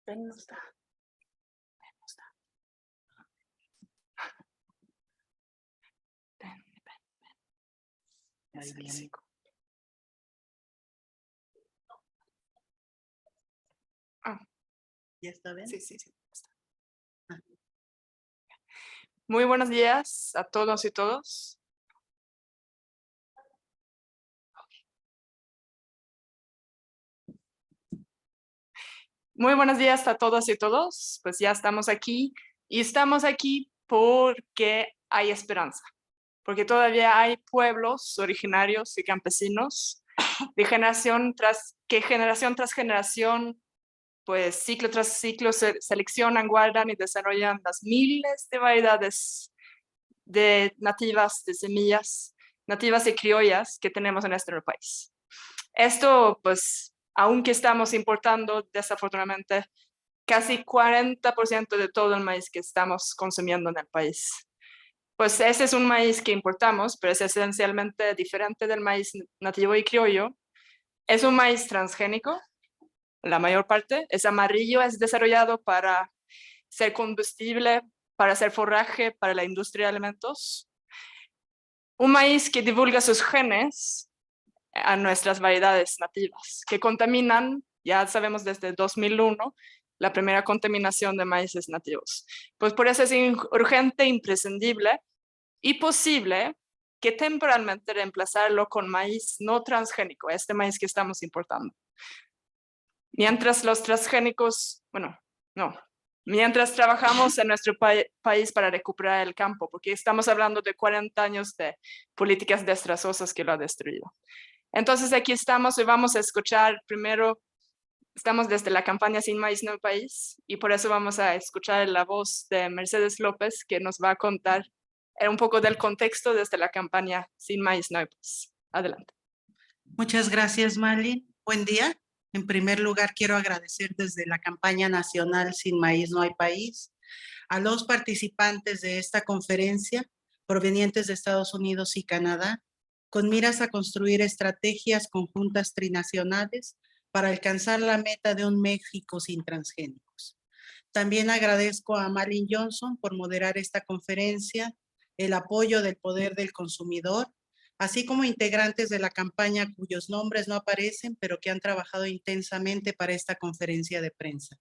Ben no está. Ahí viene. ¿Ya está bien? Sí. Está. Ah. Muy buenos días a todos y todos. Muy buenos días a todas y todos. Pues ya estamos aquí y estamos aquí porque hay esperanza, porque todavía hay pueblos originarios y campesinos de generación tras generación, pues ciclo tras ciclo seleccionan, guardan y desarrollan las miles de variedades de nativas, de semillas nativas y criollas que tenemos en nuestro país. Esto, pues, aunque estamos importando, desafortunadamente, casi 40% de todo el maíz que estamos consumiendo en el país. Pues ese es un maíz que importamos, pero es esencialmente diferente del maíz nativo y criollo. Es un maíz transgénico, la mayor parte. Es amarillo, es desarrollado para ser combustible, para hacer forraje para la industria de alimentos. Un maíz que divulga sus genes a nuestras variedades nativas, que contaminan, ya sabemos desde 2001, la primera contaminación de maíces nativos. Pues por eso es urgente, imprescindible y posible que temporalmente reemplazarlo con maíz no transgénico, este maíz que estamos importando. Mientras los transgénicos, mientras trabajamos en nuestro país para recuperar el campo, porque estamos hablando de 40 años de políticas destrozosas que lo ha destruido. Entonces aquí estamos y vamos a escuchar primero, estamos desde la campaña Sin Maíz No Hay País y por eso vamos a escuchar la voz de Mercedes López que nos va a contar un poco del contexto desde la campaña Sin Maíz No Hay País. Adelante. Muchas gracias, Marlene. Buen día. En primer lugar, quiero agradecer desde la campaña nacional Sin Maíz No Hay País a los participantes de esta conferencia provenientes de Estados Unidos y Canadá, con miras a construir estrategias conjuntas trinacionales para alcanzar la meta de un México sin transgénicos. También agradezco a Marlene Johnson por moderar esta conferencia, el apoyo del Poder del Consumidor, así como integrantes de la campaña cuyos nombres no aparecen, pero que han trabajado intensamente para esta conferencia de prensa.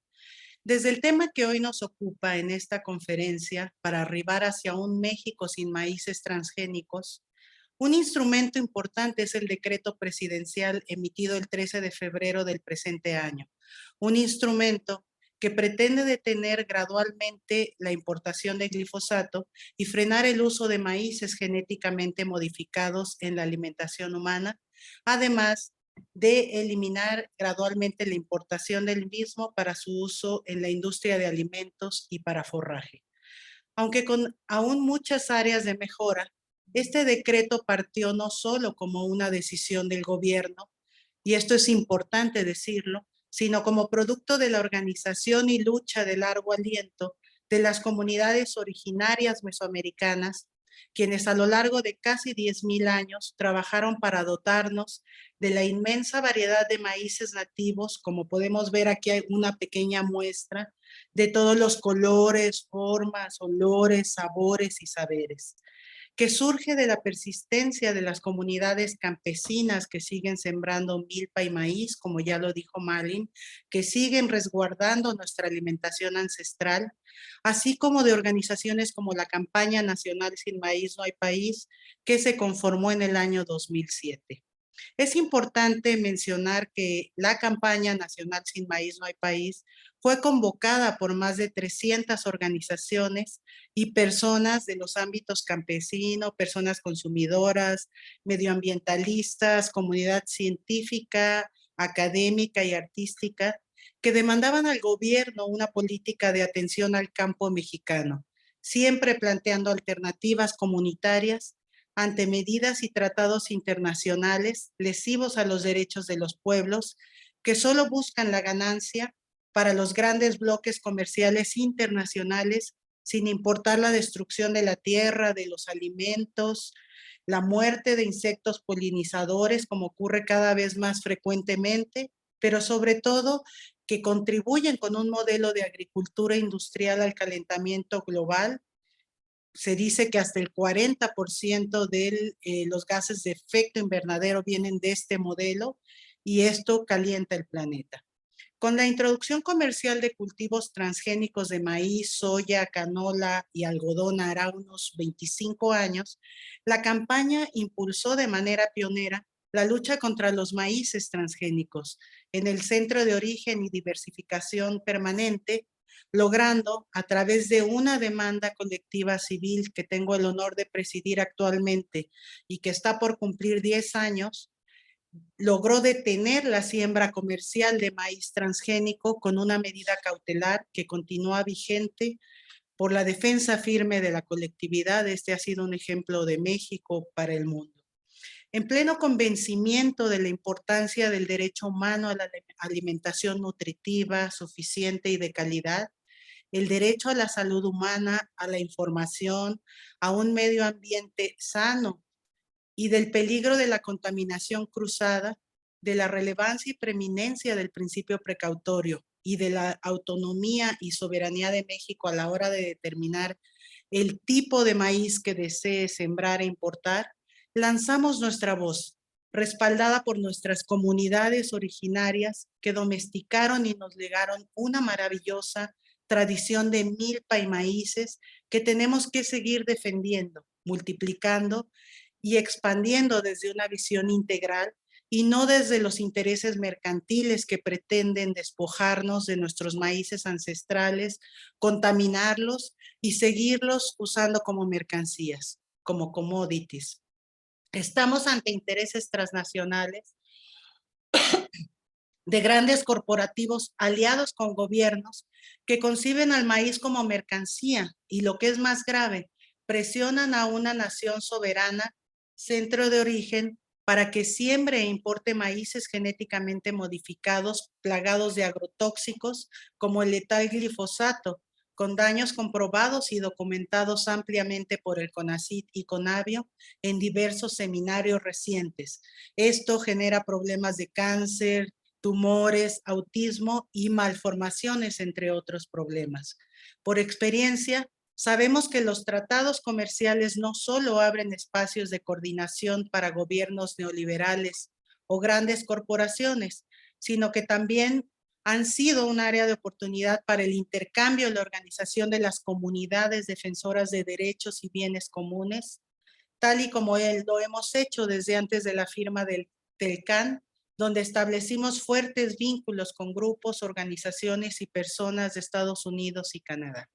Desde el tema que hoy nos ocupa en esta conferencia, para arribar hacia un México sin maíces transgénicos, un instrumento importante es el decreto presidencial emitido el 13 de febrero del presente año. Un instrumento que pretende detener gradualmente la importación de glifosato y frenar el uso de maíces genéticamente modificados en la alimentación humana, además de eliminar gradualmente la importación del mismo para su uso en la industria de alimentos y para forraje. Aunque con aún muchas áreas de mejora, este decreto partió no solo como una decisión del gobierno, y esto es importante decirlo, sino como producto de la organización y lucha de largo aliento de las comunidades originarias mesoamericanas, quienes a lo largo de casi 10,000 años trabajaron para dotarnos de la inmensa variedad de maíces nativos, como podemos ver aquí hay una pequeña muestra, de todos los colores, formas, olores, sabores y saberes, que surge de la persistencia de las comunidades campesinas que siguen sembrando milpa y maíz, como ya lo dijo Malin, que siguen resguardando nuestra alimentación ancestral, así como de organizaciones como la Campaña Nacional Sin Maíz No Hay País, que se conformó en el año 2007. Es importante mencionar que la campaña nacional Sin Maíz No Hay País fue convocada por más de 300 organizaciones y personas de los ámbitos campesino, personas consumidoras, medioambientalistas, comunidad científica, académica y artística, que demandaban al gobierno una política de atención al campo mexicano, siempre planteando alternativas comunitarias ante medidas y tratados internacionales lesivos a los derechos de los pueblos que solo buscan la ganancia para los grandes bloques comerciales internacionales sin importar la destrucción de la tierra, de los alimentos, la muerte de insectos polinizadores, como ocurre cada vez más frecuentemente, pero sobre todo que contribuyen con un modelo de agricultura industrial al calentamiento global. Se dice que hasta el 40% de los gases de efecto invernadero vienen de este modelo y esto calienta el planeta. Con la introducción comercial de cultivos transgénicos de maíz, soya, canola y algodón hará unos 25 años, la campaña impulsó de manera pionera la lucha contra los maíces transgénicos en el Centro de Origen y Diversificación Permanente, logrando a través de una demanda colectiva civil que tengo el honor de presidir actualmente y que está por cumplir 10 años, logró detener la siembra comercial de maíz transgénico con una medida cautelar que continúa vigente por la defensa firme de la colectividad. Este ha sido un ejemplo de México para el mundo. En pleno convencimiento de la importancia del derecho humano a la alimentación nutritiva, suficiente y de calidad, el derecho a la salud humana, a la información, a un medio ambiente sano y del peligro de la contaminación cruzada, de la relevancia y preeminencia del principio precautorio y de la autonomía y soberanía de México a la hora de determinar el tipo de maíz que desee sembrar e importar, lanzamos nuestra voz, respaldada por nuestras comunidades originarias que domesticaron y nos legaron una maravillosa tradición de milpa y maíces que tenemos que seguir defendiendo, multiplicando y expandiendo desde una visión integral y no desde los intereses mercantiles que pretenden despojarnos de nuestros maíces ancestrales, contaminarlos y seguirlos usando como mercancías, como commodities. Estamos ante intereses transnacionales de grandes corporativos aliados con gobiernos que conciben al maíz como mercancía y, lo que es más grave, presionan a una nación soberana, centro de origen, para que siembre e importe maíces genéticamente modificados, plagados de agrotóxicos, como el letal glifosato, con daños comprobados y documentados ampliamente por el CONACYT y CONABIO en diversos seminarios recientes. Esto genera problemas de cáncer, tumores, autismo y malformaciones, entre otros problemas. Por experiencia, sabemos que los tratados comerciales no solo abren espacios de coordinación para gobiernos neoliberales o grandes corporaciones, sino que también han sido un área de oportunidad para el intercambio y la organización de las comunidades defensoras de derechos y bienes comunes, tal y como lo hemos hecho desde antes de la firma del TELCAN, donde establecimos fuertes vínculos con grupos, organizaciones y personas de Estados Unidos y Canadá.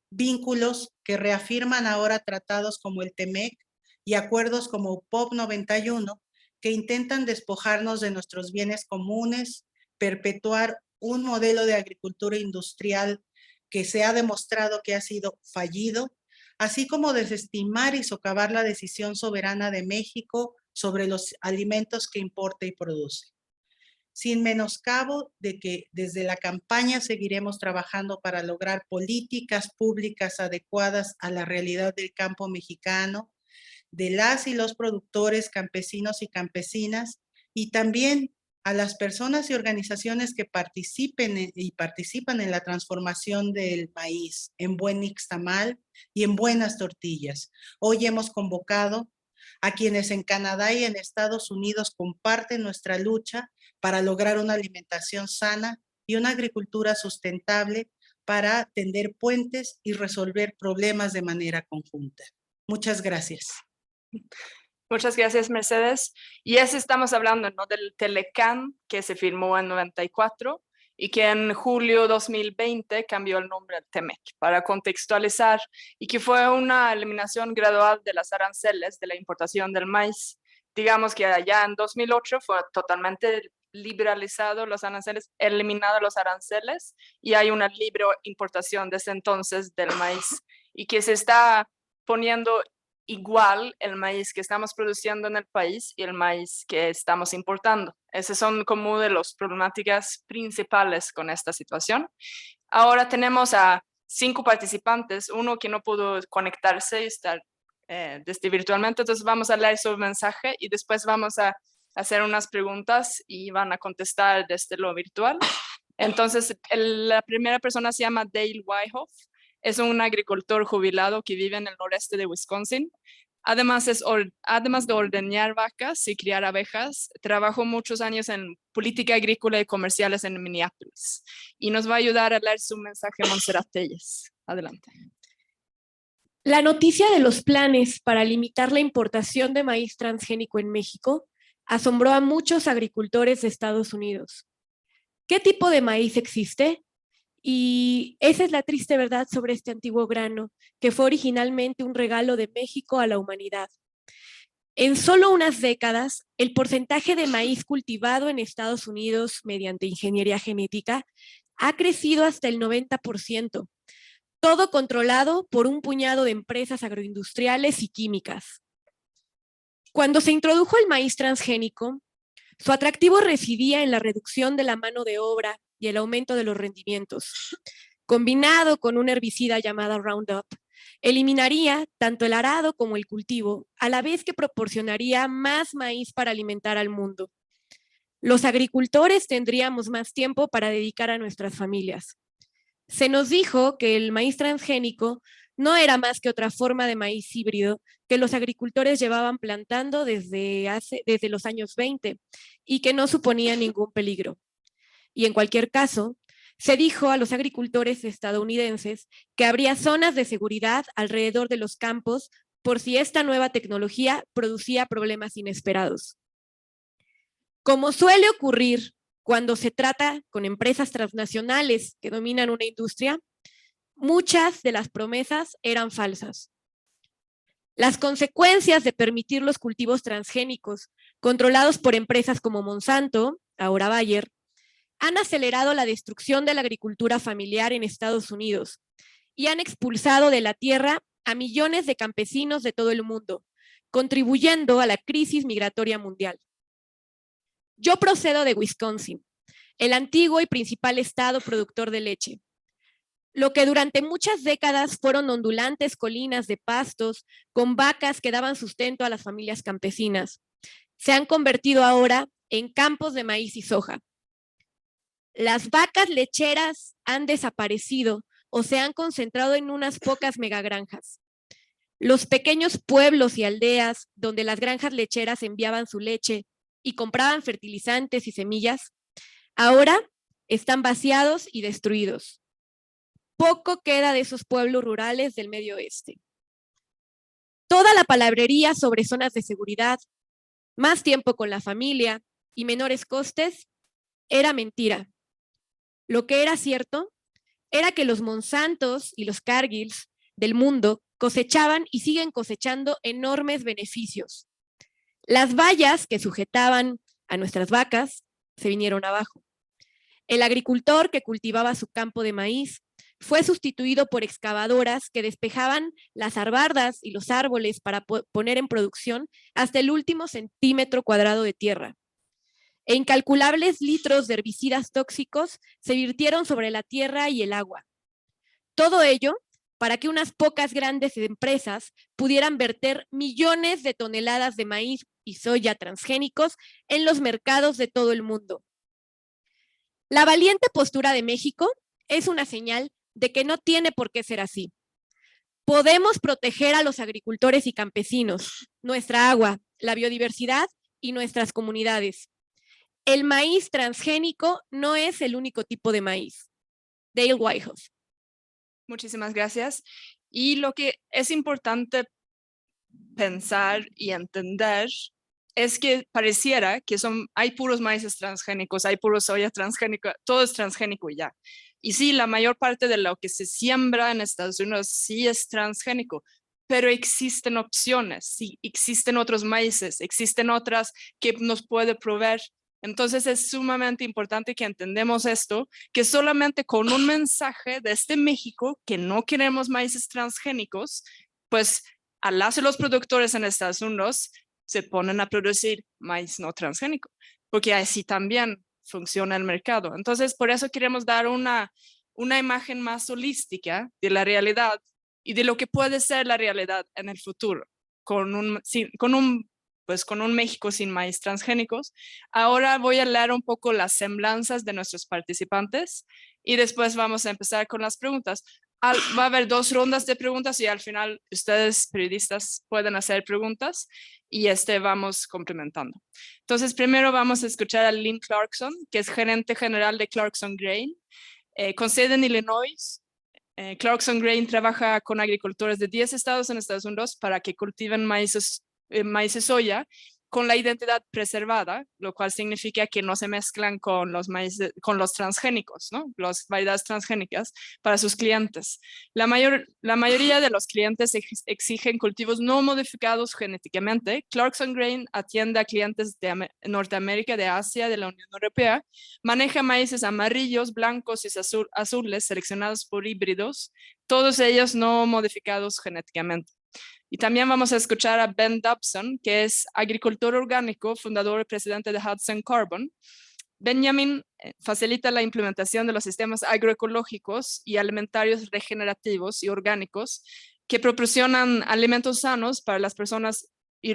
Vínculos que reafirman ahora tratados como el TEMEC y acuerdos como POP 91, que intentan despojarnos de nuestros bienes comunes, perpetuar un modelo de agricultura industrial que se ha demostrado que ha sido fallido, así como desestimar y socavar la decisión soberana de México sobre los alimentos que importa y produce. Sin menoscabo de que desde la campaña seguiremos trabajando para lograr políticas públicas adecuadas a la realidad del campo mexicano, de las y los productores, campesinos y campesinas, y también a las personas y organizaciones que participan en la transformación del maíz en buen nixtamal y en buenas tortillas. Hoy hemos convocado a quienes en Canadá y en Estados Unidos comparten nuestra lucha para lograr una alimentación sana y una agricultura sustentable para tender puentes y resolver problemas de manera conjunta. Muchas gracias. Muchas gracias, Mercedes. Y eso estamos hablando, ¿no?, del Telecán, que se firmó en 94 y que en julio 2020 cambió el nombre al TEMEC, para contextualizar, y que fue una eliminación gradual de las aranceles de la importación del maíz. Digamos que allá en 2008 fue totalmente liberalizado los aranceles, eliminado los aranceles, y hay una libre importación desde entonces del maíz, y que se está poniendo igual el maíz que estamos produciendo en el país y el maíz que estamos importando. Esas son como de las problemáticas principales con esta situación. Ahora tenemos a 5 participantes, uno que no pudo conectarse y estar desde virtualmente, entonces vamos a leer su mensaje y después vamos a hacer unas preguntas y van a contestar desde lo virtual. Entonces, la primera persona se llama Dale Wyhoff, es un agricultor jubilado que vive en el noreste de Wisconsin. Además de ordeñar vacas y criar abejas, trabajó muchos años en política agrícola y comerciales en Minneapolis. Y nos va a ayudar a leer su mensaje Montserrat Telles. Adelante. La noticia de los planes para limitar la importación de maíz transgénico en México asombró a muchos agricultores de Estados Unidos. ¿Qué tipo de maíz existe? Y esa es la triste verdad sobre este antiguo grano, que fue originalmente un regalo de México a la humanidad. En solo unas décadas, el porcentaje de maíz cultivado en Estados Unidos mediante ingeniería genética ha crecido hasta el 90%, todo controlado por un puñado de empresas agroindustriales y químicas. Cuando se introdujo el maíz transgénico, su atractivo residía en la reducción de la mano de obra y el aumento de los rendimientos. Combinado con una herbicida llamada Roundup, eliminaría tanto el arado como el cultivo, a la vez que proporcionaría más maíz para alimentar al mundo. Los agricultores tendríamos más tiempo para dedicar a nuestras familias. Se nos dijo que el maíz transgénico no era más que otra forma de maíz híbrido que los agricultores llevaban plantando desde los años 20 y que no suponía ningún peligro. Y en cualquier caso, se dijo a los agricultores estadounidenses que habría zonas de seguridad alrededor de los campos por si esta nueva tecnología producía problemas inesperados. Como suele ocurrir cuando se trata con empresas transnacionales que dominan una industria, muchas de las promesas eran falsas. Las consecuencias de permitir los cultivos transgénicos controlados por empresas como Monsanto, ahora Bayer, han acelerado la destrucción de la agricultura familiar en Estados Unidos y han expulsado de la tierra a millones de campesinos de todo el mundo, contribuyendo a la crisis migratoria mundial. Yo procedo de Wisconsin, el antiguo y principal estado productor de leche. Lo que durante muchas décadas fueron ondulantes colinas de pastos con vacas que daban sustento a las familias campesinas, se han convertido ahora en campos de maíz y soja. Las vacas lecheras han desaparecido o se han concentrado en unas pocas megagranjas. Los pequeños pueblos y aldeas donde las granjas lecheras enviaban su leche y compraban fertilizantes y semillas, ahora están vaciados y destruidos. Poco queda de esos pueblos rurales del Medio Oeste. Toda la palabrería sobre zonas de seguridad, más tiempo con la familia y menores costes era mentira. Lo que era cierto era que los Monsantos y los Cargills del mundo cosechaban y siguen cosechando enormes beneficios. Las vallas que sujetaban a nuestras vacas se vinieron abajo. El agricultor que cultivaba su campo de maíz fue sustituido por excavadoras que despejaban las arbardas y los árboles para poner en producción hasta el último centímetro cuadrado de tierra. E incalculables litros de herbicidas tóxicos se virtieron sobre la tierra y el agua. Todo ello para que unas pocas grandes empresas pudieran verter millones de toneladas de maíz y soya transgénicos en los mercados de todo el mundo. La valiente postura de México es una señal de que no tiene por qué ser así. Podemos proteger a los agricultores y campesinos, nuestra agua, la biodiversidad y nuestras comunidades. El maíz transgénico no es el único tipo de maíz. Dale Wyhoff. Muchísimas gracias. Y lo que es importante pensar y entender es que pareciera que hay puros maíces transgénicos, hay puro soya transgénico, todo es transgénico ya. Y sí, la mayor parte de lo que se siembra en Estados Unidos sí es transgénico, pero existen opciones, sí, existen otros maíces, existen otras que nos puede proveer. Entonces es sumamente importante que entendamos esto, que solamente con un mensaje desde México que no queremos maíces transgénicos, pues al hacer los productores en Estados Unidos se ponen a producir maíz no transgénico, porque así también funciona el mercado. Entonces por eso queremos dar una imagen más holística de la realidad y de lo que puede ser la realidad en el futuro, con un México sin maíz transgénicos. Ahora voy a leer un poco las semblanzas de nuestros participantes y después vamos a empezar con las preguntas. Va a haber 2 rondas de preguntas y al final ustedes, periodistas, pueden hacer preguntas y vamos complementando. Entonces, primero vamos a escuchar a Lynn Clarkson, que es gerente general de Clarkson Grain, con sede en Illinois. Clarkson Grain trabaja con agricultores de 10 estados en Estados Unidos para que cultiven maíz y soya con la identidad preservada, lo cual significa que no se mezclan con los transgénicos, ¿no? Las variedades transgénicas para sus clientes. La mayoría de los clientes exigen cultivos no modificados genéticamente. Clarkson Grain atiende a clientes de Norteamérica, de Asia, de la Unión Europea. Maneja maíces amarillos, blancos y azules seleccionados por híbridos, todos ellos no modificados genéticamente. Y también vamos a escuchar a Ben Dobson, que es agricultor orgánico, fundador y presidente de Hudson Carbon. Benjamin facilita la implementación de los sistemas agroecológicos y alimentarios regenerativos y orgánicos que proporcionan alimentos sanos para las personas y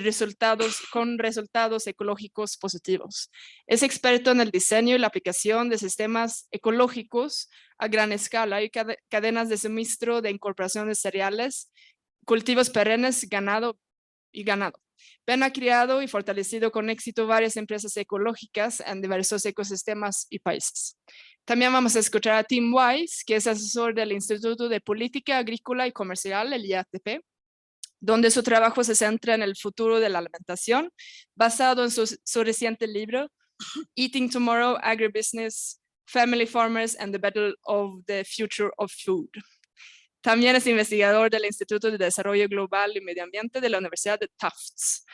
con resultados ecológicos positivos. Es experto en el diseño y la aplicación de sistemas ecológicos a gran escala y cadenas de suministro de incorporación de cereales, cultivos perennes, ganado. Ben ha criado y fortalecido con éxito varias empresas ecológicas en diversos ecosistemas y países. También vamos a escuchar a Tim Wise, que es asesor del Instituto de Política Agrícola y Comercial, el IATP, donde su trabajo se centra en el futuro de la alimentación, basado en su reciente libro, Eating Tomorrow, Agribusiness, Family Farmers and the Battle of the Future of Food. También es investigador del Instituto de Desarrollo Global y Medio Ambiente de la Universidad de Tufts.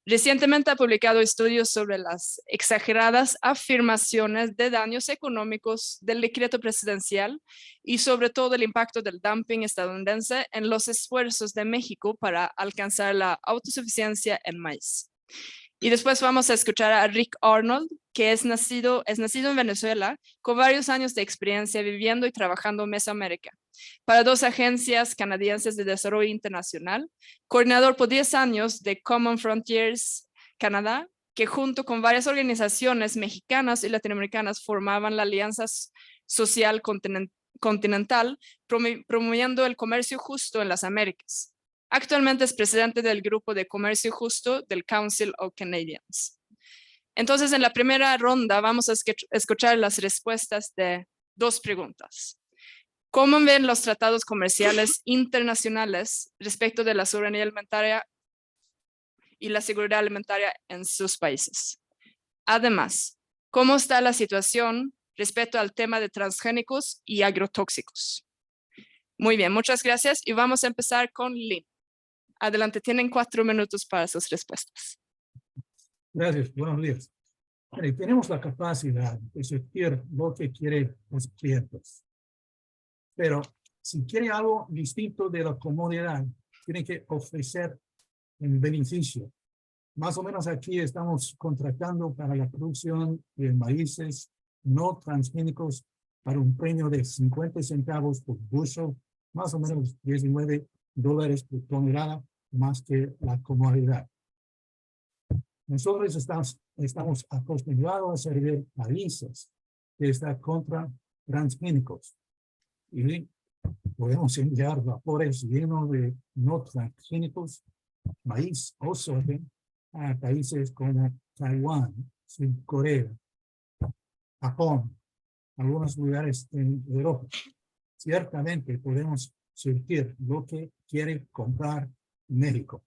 Recientemente ha publicado estudios sobre las exageradas afirmaciones de daños económicos del decreto presidencial y sobre todo el impacto del dumping estadounidense en los esfuerzos de México para alcanzar la autosuficiencia en maíz. Y después vamos a escuchar a Rick Arnold, que es nacido en Venezuela, con varios años de experiencia viviendo y trabajando en Mesoamérica, para 2 agencias canadienses de desarrollo internacional, coordinador por 10 años de Common Frontiers Canadá, que junto con varias organizaciones mexicanas y latinoamericanas formaban la Alianza Social Continental, promoviendo el comercio justo en las Américas. Actualmente es presidente del Grupo de Comercio Justo del Council of Canadians. Entonces, en la primera ronda vamos a escuchar las respuestas de 2 preguntas. ¿Cómo ven los tratados comerciales internacionales respecto de la soberanía alimentaria y la seguridad alimentaria en sus países? Además, ¿cómo está la situación respecto al tema de transgénicos y agrotóxicos? Muy bien, muchas gracias y vamos a empezar con Lynn. Adelante, tienen 4 minutos para sus respuestas. Gracias, buenos días. Tenemos la capacidad de surtir lo que quieren los clientes. Pero si quiere algo distinto de la comodidad, tiene que ofrecer un beneficio. Más o menos aquí estamos contratando para la producción de maíces no transgénicos para un premio de 50 centavos por bushel, más o menos $19 por tonelada, más que la comodidad. Nosotros estamos acostumbrados a servir maíces que están contra transgénicos. Y podemos enviar vapores llenos de no transgénicos, maíz o soja, a países como Taiwán, Corea, Japón, algunos lugares en Europa. Ciertamente podemos surtir lo que quiere comprar México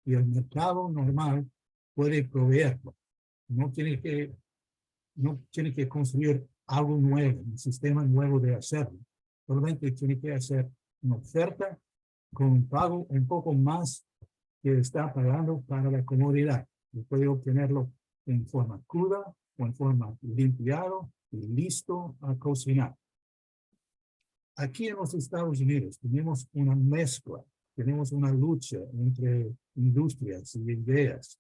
y el mercado normal puede proveerlo. No tiene que construir algo nuevo, un sistema nuevo de hacerlo. Solamente tiene que hacer una oferta con un pago un poco más que está pagando para la comodidad. Y puede obtenerlo en forma cruda o en forma limpiado y listo a cocinar. Aquí en los Estados Unidos tenemos una mezcla, tenemos una lucha entre industrias y ideas.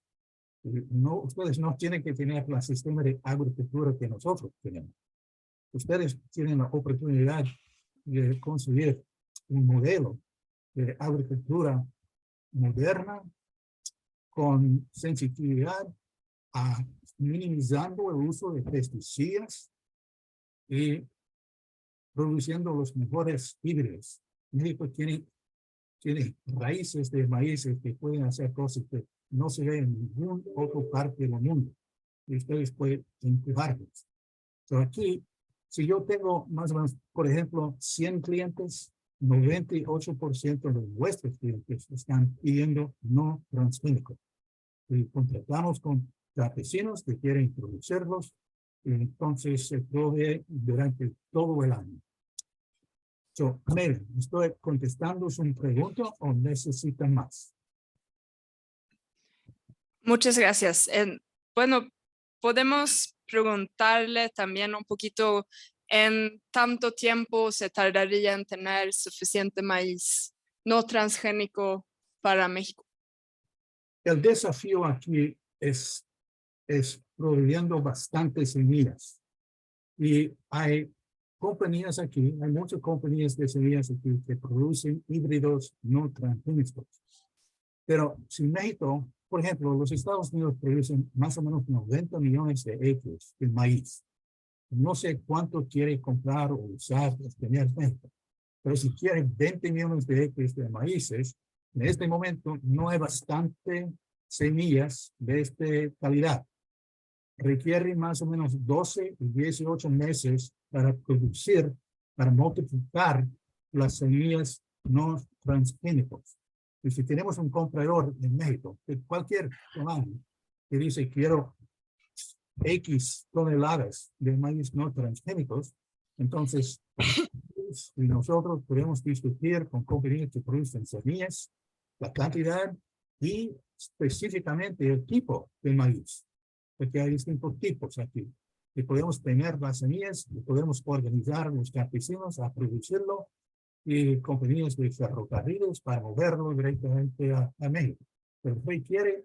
Ustedes no tienen que tener el sistema de agricultura que nosotros tenemos. Ustedes tienen la oportunidad de conseguir un modelo de agricultura moderna con sensibilidad a minimizando el uso de pesticidas y produciendo los mejores híbridos. México tiene raíces de maíces que pueden hacer cosas que no se ven en ninguna otra parte del mundo. Y ustedes pueden empujarlos. Entonces aquí, si yo tengo más o menos, por ejemplo, 100 clientes, 98% de vuestros clientes están pidiendo no transgénicos. Y contratamos con campesinos que quieren producirlos, y entonces se provee durante todo el año. Mary, ¿estoy contestando su pregunta o necesitan más? Muchas gracias. Bueno, podemos preguntarle también un poquito en tanto tiempo se tardaría en tener suficiente maíz no transgénico para México. El desafío aquí es proveyendo bastantes semillas. Y hay compañías aquí, hay muchas compañías de semillas aquí que producen híbridos no transgénicos. Pero si México, por ejemplo, los Estados Unidos producen más o menos 90 millones de acres de maíz. No sé cuánto quiere comprar o usar, tener México. Pero si quieren 20 millones de acres de maíces, en este momento no hay bastante semillas de esta calidad. Requiere más o menos 12 y 18 meses para producir, para multiplicar las semillas no transgénicos. Y si tenemos un comprador en México, de cualquier tamaño, que dice quiero X toneladas de maíz no transgénicos, entonces y nosotros podemos discutir con compañías que producen semillas, la cantidad y específicamente el tipo de maíz, porque hay distintos tipos aquí. Y podemos tener las semillas y podemos organizar los campesinos a producirlo y compañías de ferrocarriles para moverlo directamente a México. Pero requiere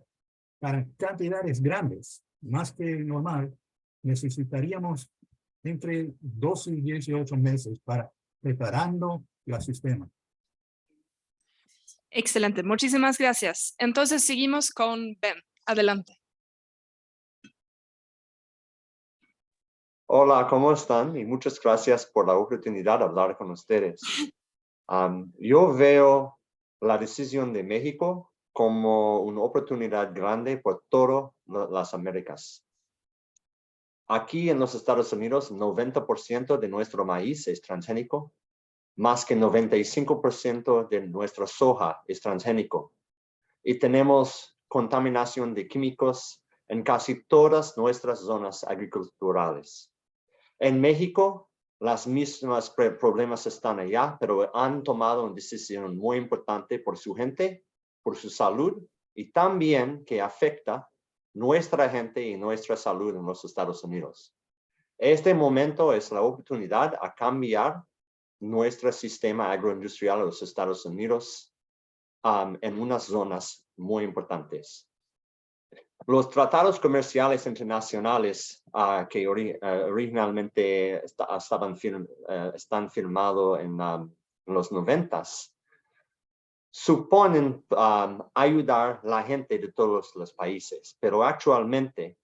para cantidades grandes, más que normal, necesitaríamos entre 12 y 18 meses para preparando el sistema. Excelente, muchísimas gracias. Entonces seguimos con Ben. Adelante. Hola, ¿cómo están? Y muchas gracias por la oportunidad de hablar con ustedes. Yo veo la decisión de México como una oportunidad grande por todas las Américas. Aquí en los Estados Unidos, 90% de nuestro maíz es transgénico, más que 95% de nuestra soja es transgénico. Y tenemos contaminación de químicos en casi todas nuestras zonas agriculturales. En México, las mismas problemas están allá, pero han tomado una decisión muy importante por su gente, por su salud y también que afecta nuestra gente y nuestra salud en los Estados Unidos. Este momento es la oportunidad a cambiar nuestro sistema agroindustrial en los Estados Unidos en unas zonas muy importantes. Los tratados comerciales internacionales que originalmente están firmados en los 90s suponen ayudar a la gente de todos los países, pero actualmente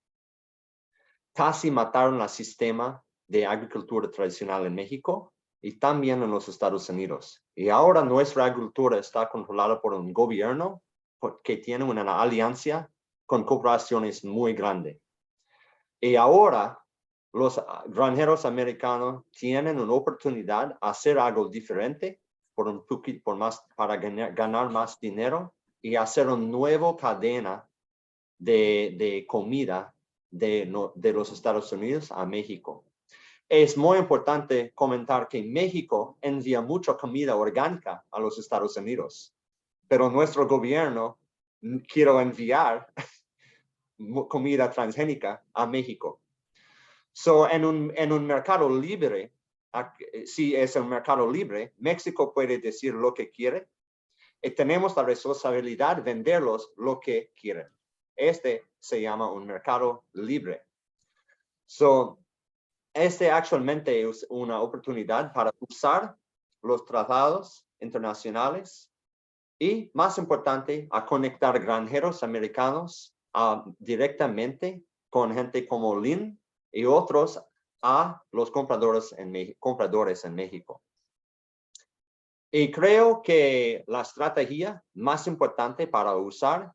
casi mataron el sistema de agricultura tradicional en México y también en los Estados Unidos. Y ahora nuestra agricultura está controlada por un gobierno que tiene una alianza con corporaciones muy grandes. Y ahora los granjeros americanos tienen una oportunidad de hacer algo diferente para ganar más dinero y hacer una nueva cadena de comida de los Estados Unidos a México. Es muy importante comentar que México envía mucha comida orgánica a los Estados Unidos, pero nuestro gobierno quiere enviar comida transgénica a México. En un mercado libre, si es un mercado libre, México puede decir lo que quiere y tenemos la responsabilidad de venderlos lo que quieren. Este se llama un mercado libre. Actualmente es una oportunidad para usar los tratados internacionales y, más importante, a conectar granjeros americanos directamente con gente como Lynn y otros a los compradores en México. Y creo que la estrategia más importante para usar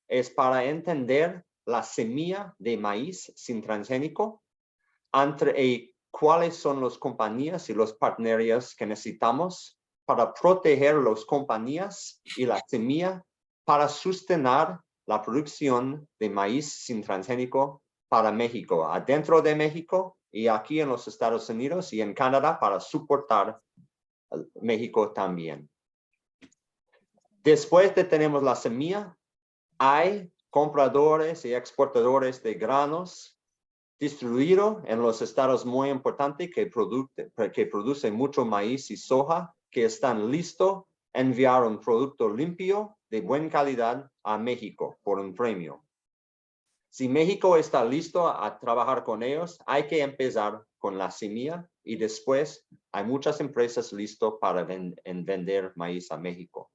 es para entender la semilla de maíz sin transgénico y cuáles son las compañías y los partners que necesitamos para proteger las compañías y la semilla para sostener la producción de maíz sin transgénico para México, adentro de México y aquí en los Estados Unidos y en Canadá para soportar México también. Después de tenemos la semilla, hay compradores y exportadores de granos distribuidos en los estados muy importantes que producen mucho maíz y soja, que están listos a enviar un producto limpio de buena calidad a México por un premio. Si México está listo a trabajar con ellos, hay que empezar con la semilla y después hay muchas empresas listas para vender maíz a México.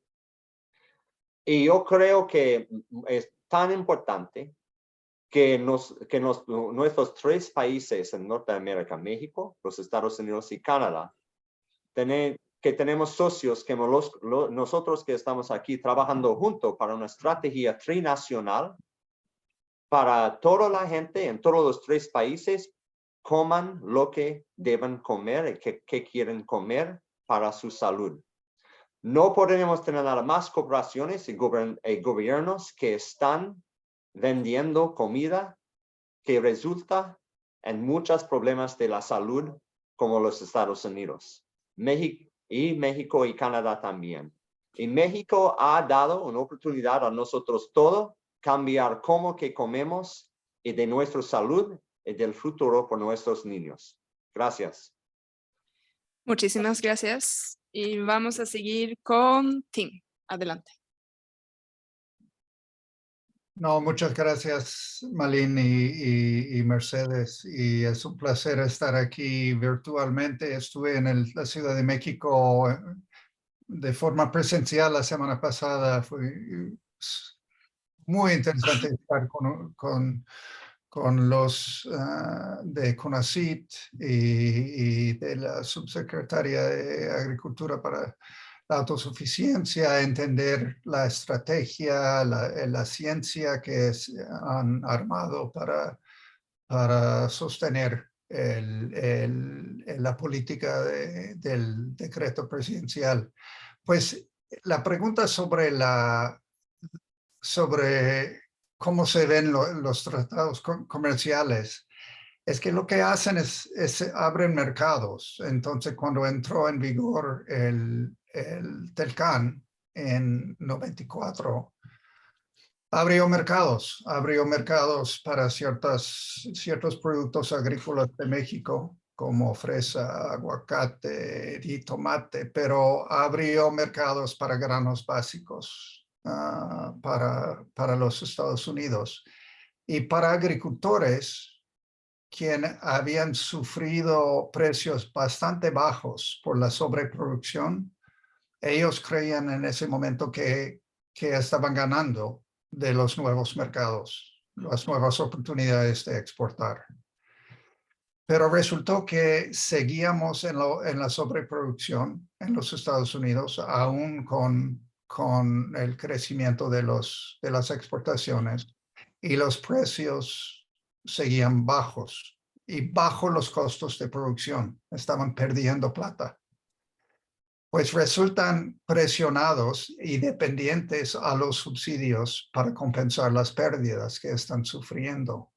Y yo creo que es tan importante que nuestros 3 países en Norteamérica, México, los Estados Unidos y Canadá, que tenemos socios que nosotros que estamos aquí trabajando juntos para una estrategia trinacional para toda la gente en todos los 3 países coman lo que deben comer y que quieren comer para su salud. No podemos tener nada más corporaciones y gobiernos que están vendiendo comida que resulta en muchos problemas de la salud como los Estados Unidos. México y Canadá también. Y México ha dado una oportunidad a nosotros todos cambiar cómo que comemos y de nuestra salud y del futuro por nuestros niños. Gracias. Muchísimas gracias. Y vamos a seguir con Tim. Adelante. No, muchas gracias, Malin y Mercedes. Y es un placer estar aquí virtualmente. Estuve en la Ciudad de México de forma presencial la semana pasada. Fue muy interesante estar con los de CONACYT y de la subsecretaria de Agricultura para la autosuficiencia, entender la estrategia, la ciencia que han armado para sostener la política del decreto presidencial. Pues la pregunta sobre cómo se ven los tratados comerciales es que lo que hacen es abren mercados. Entonces, cuando entró en vigor el TELCAN en 94, abrió mercados para ciertos productos agrícolas de México, como fresa, aguacate y tomate, pero abrió mercados para granos básicos para los Estados Unidos. Y para agricultores, quienes habían sufrido precios bastante bajos por la sobreproducción, ellos creían en ese momento que estaban ganando de los nuevos mercados, las nuevas oportunidades de exportar. Pero resultó que seguíamos en la sobreproducción en los Estados Unidos, aún con el crecimiento de las exportaciones, y los precios seguían bajos y bajo los costos de producción. Estaban perdiendo plata. Pues resultan presionados y dependientes a los subsidios para compensar las pérdidas que están sufriendo.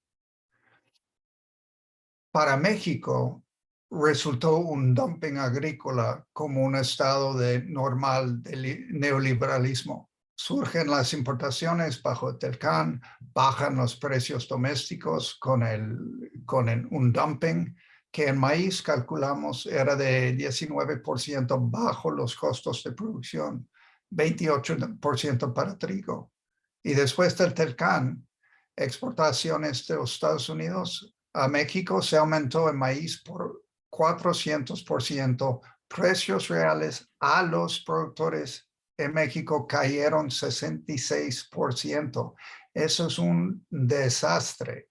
Para México, resultó un dumping agrícola como un estado normal de neoliberalismo. Surgen las importaciones bajo el TELCAN, bajan los precios domésticos con un dumping que en maíz calculamos era de 19% bajo los costos de producción, 28% para trigo. Y después del TELCAN, exportaciones de los Estados Unidos a México se aumentó en maíz por 400% precios reales a los productores en México cayeron 66%. Eso es un desastre.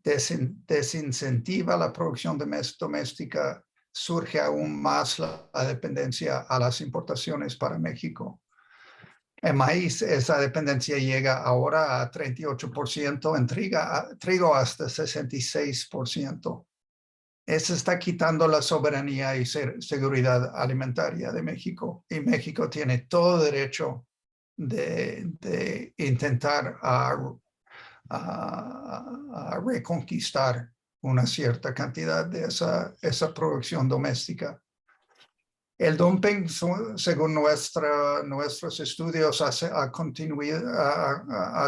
Desincentiva la producción doméstica, surge aún más la dependencia a las importaciones para México. En maíz, esa dependencia llega ahora a 38%, en trigo hasta 66%. Eso está quitando la soberanía y seguridad alimentaria de México. Y México tiene todo derecho de intentar a reconquistar una cierta cantidad de esa producción doméstica. El dumping, según nuestros estudios, ha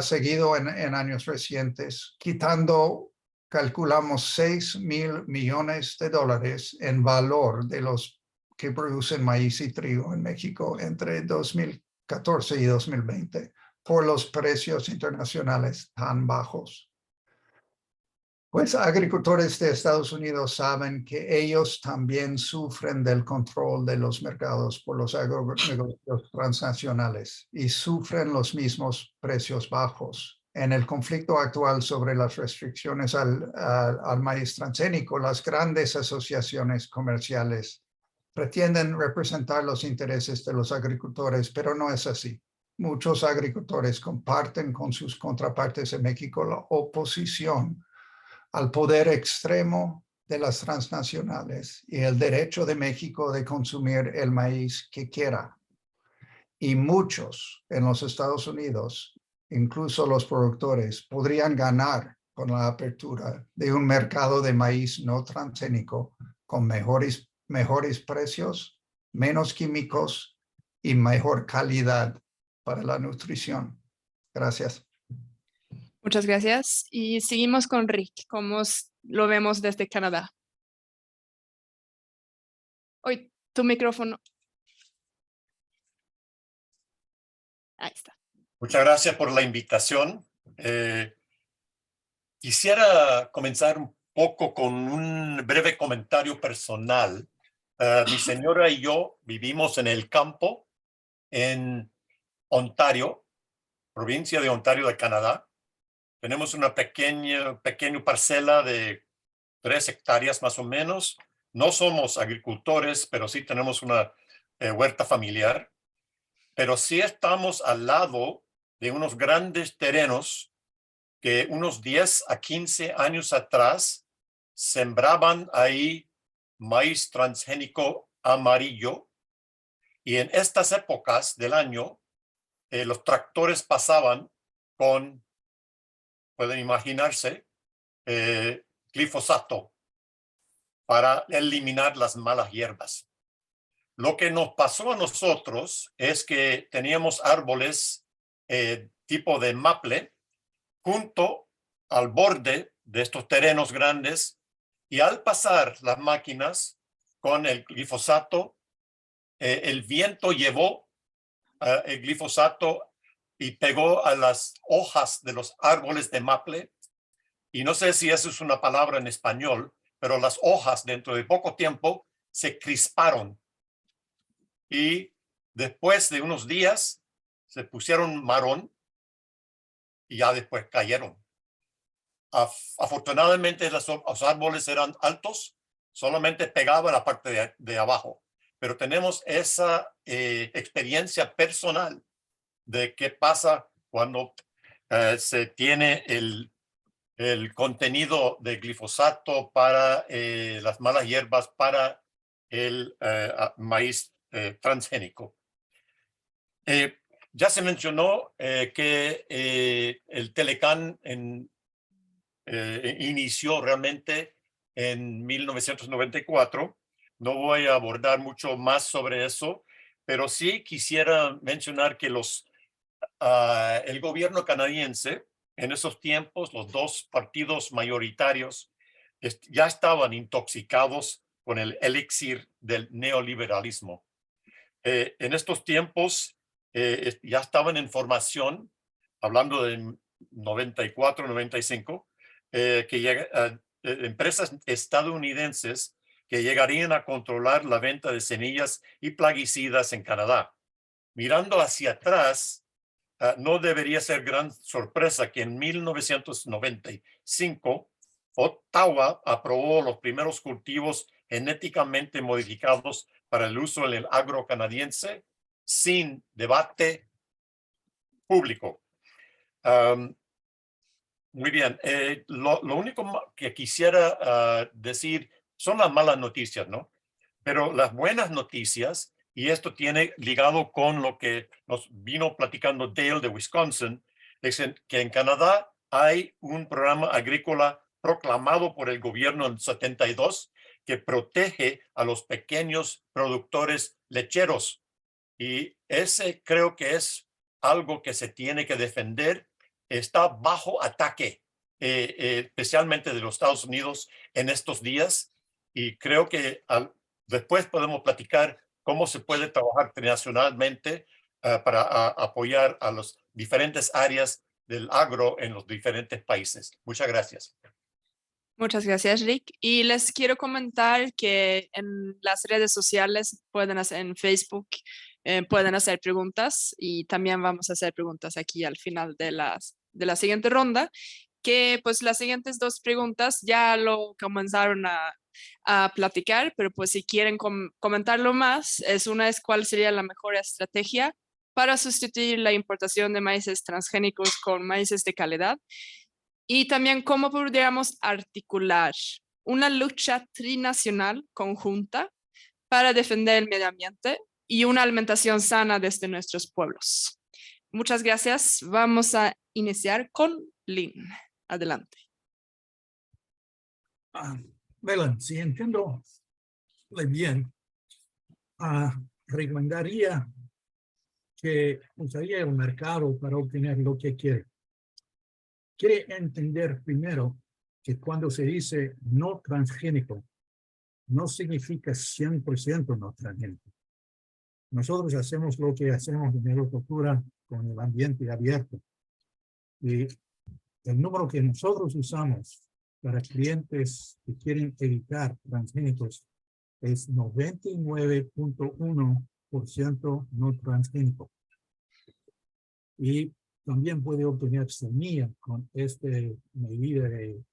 seguido en años recientes, quitando, calculamos, 6,000 millones de dólares en valor de los que producen maíz y trigo en México entre 2014 y 2020 por los precios internacionales tan bajos. Pues agricultores de Estados Unidos saben que ellos también sufren del control de los mercados por los agronegocios transnacionales y sufren los mismos precios bajos. En el conflicto actual sobre las restricciones al maíz transgénico, las grandes asociaciones comerciales pretenden representar los intereses de los agricultores, pero no es así. Muchos agricultores comparten con sus contrapartes en México la oposición al poder extremo de las transnacionales y el derecho de México de consumir el maíz que quiera. Y muchos en los Estados Unidos, incluso los productores, podrían ganar con la apertura de un mercado de maíz no transgénico con mejores precios, menos químicos y mejor calidad para la nutrición. Gracias. Muchas gracias. Y seguimos con Rick, como lo vemos desde Canadá. Hoy, tu micrófono. Ahí está. Muchas gracias por la invitación. Quisiera comenzar un poco con un breve comentario personal. Mi señora y yo vivimos en el campo en Ontario, provincia de Ontario de Canadá. Tenemos una pequeña parcela de 3 hectáreas más o menos. No somos agricultores, pero sí tenemos una huerta familiar. Pero sí estamos al lado de unos grandes terrenos que unos 10 a 15 años atrás sembraban ahí maíz transgénico amarillo. Y en estas épocas del año, los tractores pasaban con, pueden imaginarse, glifosato para eliminar las malas hierbas. Lo que nos pasó a nosotros es que teníamos árboles tipo de maple junto al borde de estos terrenos grandes y al pasar las máquinas con el glifosato, el viento llevó el glifosato y pegó a las hojas de los árboles de maple. Y no sé si eso es una palabra en español, pero las hojas dentro de poco tiempo se crisparon. Y después de unos días se pusieron marrón y ya después cayeron. Afortunadamente los árboles eran altos, solamente pegaban la parte de abajo. Pero tenemos esa experiencia personal de qué pasa cuando se tiene el contenido de glifosato para las malas hierbas, para el maíz transgénico. Ya se mencionó que el Telecán inició realmente en 1994. No voy a abordar mucho más sobre eso, pero sí quisiera mencionar que el gobierno canadiense, en esos tiempos, los 2 partidos mayoritarios ya estaban intoxicados con el elixir del neoliberalismo. En estos tiempos ya estaban en formación, hablando de 94, 95, empresas estadounidenses que llegarían a controlar la venta de semillas y plaguicidas en Canadá. Mirando hacia atrás, no debería ser gran sorpresa que en 1995 Ottawa aprobó los primeros cultivos genéticamente modificados para el uso en el agro canadiense sin debate público. Muy bien, lo único que quisiera decir son las malas noticias, ¿no? Pero las buenas noticias, y esto tiene ligado con lo que nos vino platicando Dale de Wisconsin, es que en Canadá hay un programa agrícola proclamado por el gobierno en 72 que protege a los pequeños productores lecheros. Y ese creo que es algo que se tiene que defender. Está bajo ataque, especialmente de los Estados Unidos en estos días. Y creo que después podemos platicar cómo se puede trabajar internacionalmente para apoyar a las diferentes áreas del agro en los diferentes países. Muchas gracias. Muchas gracias, Rick. Y les quiero comentar que en las redes sociales pueden hacer, en Facebook, pueden hacer preguntas y también vamos a hacer preguntas aquí al final de la siguiente ronda, que pues las siguientes dos preguntas ya lo comenzaron a platicar, pero pues si quieren comentarlo más, una es cuál sería la mejor estrategia para sustituir la importación de maíces transgénicos con maíces de calidad. Y también cómo podríamos articular una lucha trinacional conjunta para defender el medio ambiente y una alimentación sana desde nuestros pueblos. Muchas gracias. Vamos a iniciar con Lynn. Adelante. Belén, si entiendo bien, recomendaría que usaría el mercado para obtener lo que quiere. Quiere entender primero que cuando se dice no transgénico, no significa 100% no transgénico. Nosotros hacemos lo que hacemos en agricultura con el ambiente abierto. Y el número que nosotros usamos para clientes que quieren evitar transgénicos es 99.1% no transgénico. Y también puede obtener semilla con esta medida de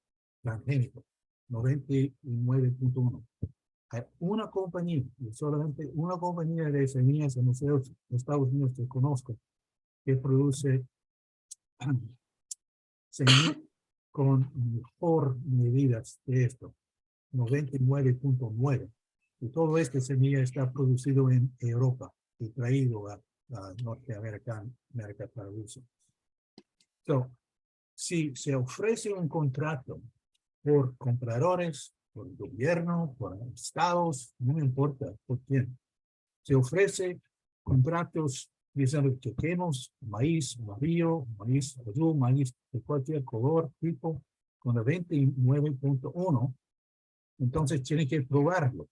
transgénico, 99.1. Hay una compañía, y solamente una compañía de semillas en los Estados Unidos que conozco, que produce semillas con mejor medidas de esto, 99.9. Y todo esta semilla está producido en Europa y traído a Norteamérica para uso. So, si se ofrece un contrato por compradores, por el gobierno, por estados, no me importa por quién, se ofrece contratos diciendo que queremos maíz amarillo, maíz azul, maíz de cualquier color, tipo, con el 29.1, entonces tiene que probarlo.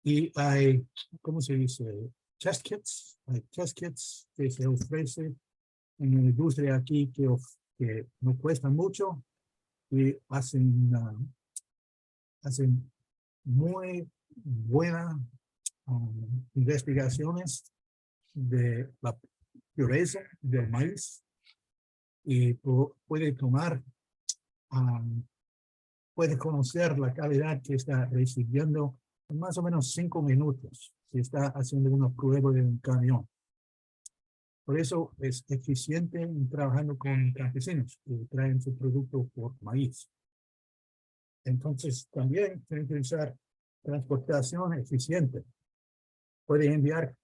Y hay, ¿cómo se dice? Test kits. Hay test kits que se ofrece en la industria aquí que no cuestan mucho y hacen muy buenas investigaciones de la pureza del maíz y puede puede conocer la calidad que está recibiendo en más o menos 5 minutos si está haciendo una prueba de un camión. Por eso es eficiente en trabajando con campesinos que traen su producto por maíz. Entonces también tiene que usar transportación eficiente. Puede enviar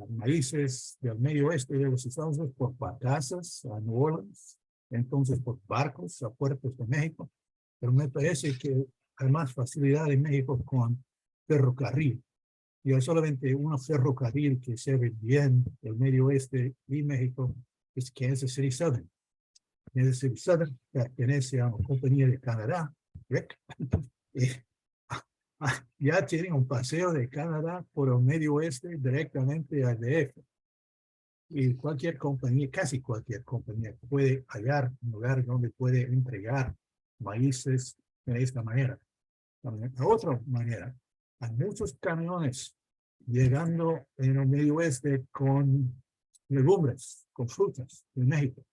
maíces del medio oeste de los Estados Unidos por barcazas a New Orleans, entonces por barcos a puertos de México. Pero me parece que hay más facilidad en México con ferrocarril. Y hay solamente un ferrocarril que sirve bien el medio oeste y México, es Kansas City Southern. Kansas City Southern pertenece a una compañía de Canadá, ya tienen un paseo de Canadá por el medio oeste directamente al DF. Y cualquier compañía, casi cualquier compañía, puede hallar un lugar donde puede entregar maíces de esta manera. De otra manera, hay muchos camiones llegando en el medio oeste con legumbres, con frutas de México,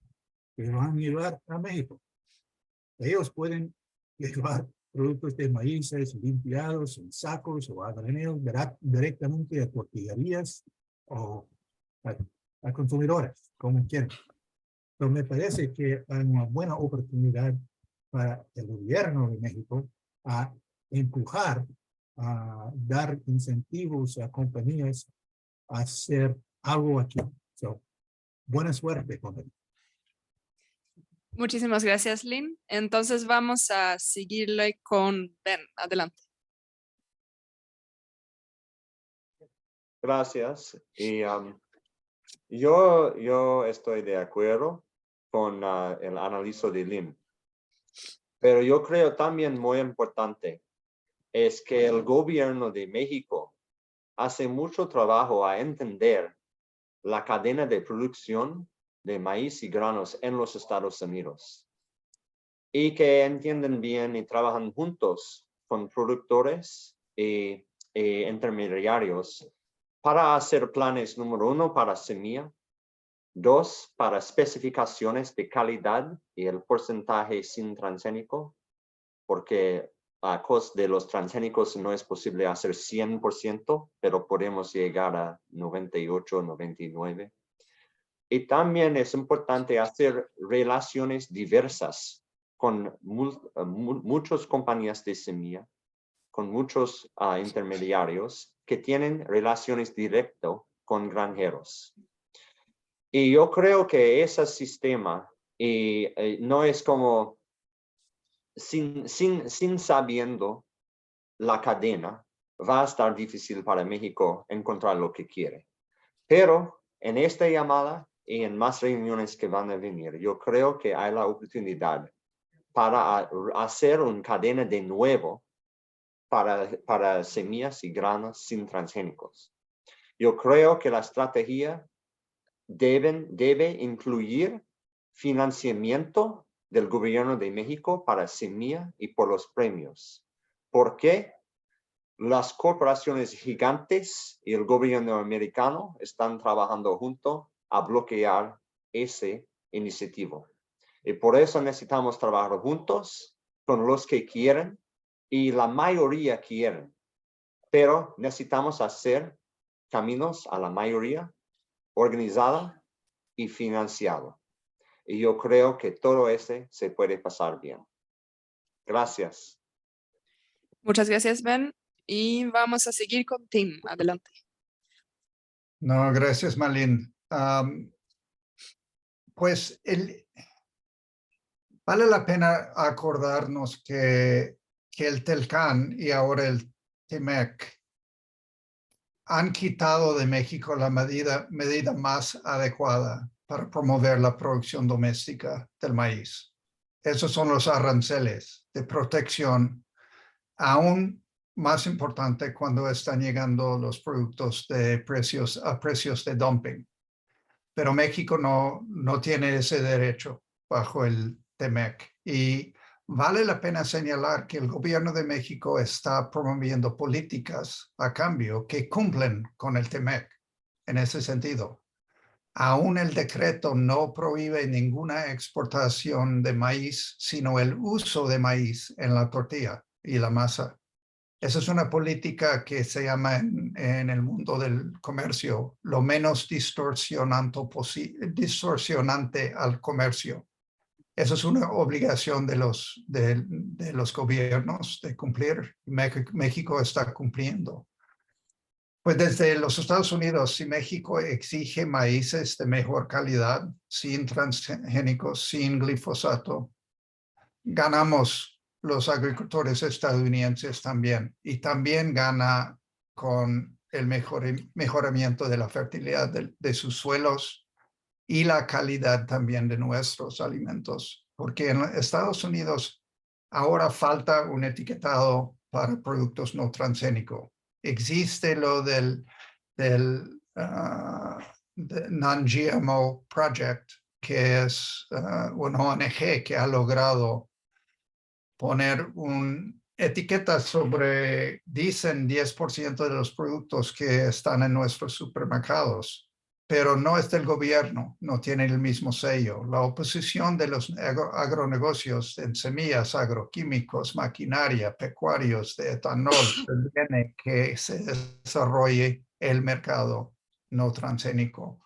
que van a llevar a México. Ellos pueden llevar productos de maíces limpiados en sacos o a granel directamente a tortillerías o a consumidores, como quieran. Pero me parece que hay una buena oportunidad para el gobierno de México a empujar, a dar incentivos a compañías a hacer algo aquí. So, buena suerte con él. Muchísimas gracias, Lynn. Entonces vamos a seguirle con Ben. Adelante. Gracias. Y yo estoy de acuerdo con el análisis de Lynn. Pero yo creo también muy importante es que el gobierno de México hace mucho trabajo a entender la cadena de producción de maíz y granos en los Estados Unidos. Y que entienden bien y trabajan juntos con productores y intermediarios para hacer planes, número 1, para semilla, 2, para especificaciones de calidad y el porcentaje sin transgénico, porque a costa de los transgénicos no es posible hacer 100%, pero podemos llegar a 98, 99. Y también es importante hacer relaciones diversas con muchas compañías de semilla, con muchos intermediarios que tienen relaciones directas con granjeros. Y yo creo que ese sistema no es como sin sabiendo la cadena, va a estar difícil para México encontrar lo que quiere. Pero en esta llamada y en más reuniones que van a venir, yo creo que hay la oportunidad para hacer una cadena de nuevo para semillas y granos sin transgénicos. Yo creo que la estrategia debe incluir financiamiento del gobierno de México para semilla y por los premios. ¿Por qué? Las corporaciones gigantes y el gobierno americano están trabajando juntos a bloquear esa iniciativa. Y por eso necesitamos trabajar juntos con los que quieren y la mayoría quieren. Pero necesitamos hacer caminos a la mayoría organizada y financiada. Y yo creo que todo ese se puede pasar bien. Gracias. Muchas gracias, Ben. Y vamos a seguir con Tim. Adelante. No, gracias, Malin. Pues vale la pena acordarnos que el TELCAN y ahora el TEMEC han quitado de México la medida más adecuada para promover la producción doméstica del maíz. Esos son los aranceles de protección, aún más importante cuando están llegando los productos a precios de dumping. Pero México no tiene ese derecho bajo el TEMEC. Y vale la pena señalar que el gobierno de México está promoviendo políticas a cambio que cumplen con el TEMEC en ese sentido. Aún el decreto no prohíbe ninguna exportación de maíz, sino el uso de maíz en la tortilla y la masa. Esa es una política que se llama en el mundo del comercio lo menos distorsionante al comercio. Esa es una obligación de los gobiernos de cumplir. México está cumpliendo. Pues desde los Estados Unidos, si México exige maíces de mejor calidad, sin transgénicos, sin glifosato, ganamos los agricultores estadounidenses también. Y también gana con el mejoramiento de la fertilidad de sus suelos y la calidad también de nuestros alimentos. Porque en Estados Unidos ahora falta un etiquetado para productos no transgénicos. Existe lo del Non-GMO Project, que es una ONG que ha logrado poner un etiquetas dicen 10% de los productos que están en nuestros supermercados, pero no es del gobierno, no tiene el mismo sello. La oposición de los agronegocios en semillas, agroquímicos, maquinaria, pecuarios, de etanol, previene que se desarrolle el mercado no transgénico.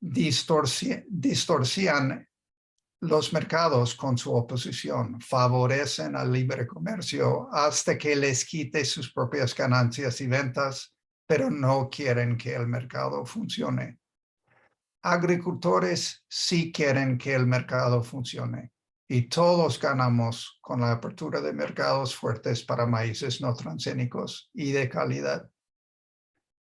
Distorsionan los mercados con su oposición, favorecen al libre comercio hasta que les quite sus propias ganancias y ventas, pero no quieren que el mercado funcione. Agricultores sí quieren que el mercado funcione y todos ganamos con la apertura de mercados fuertes para maíces no transgénicos y de calidad.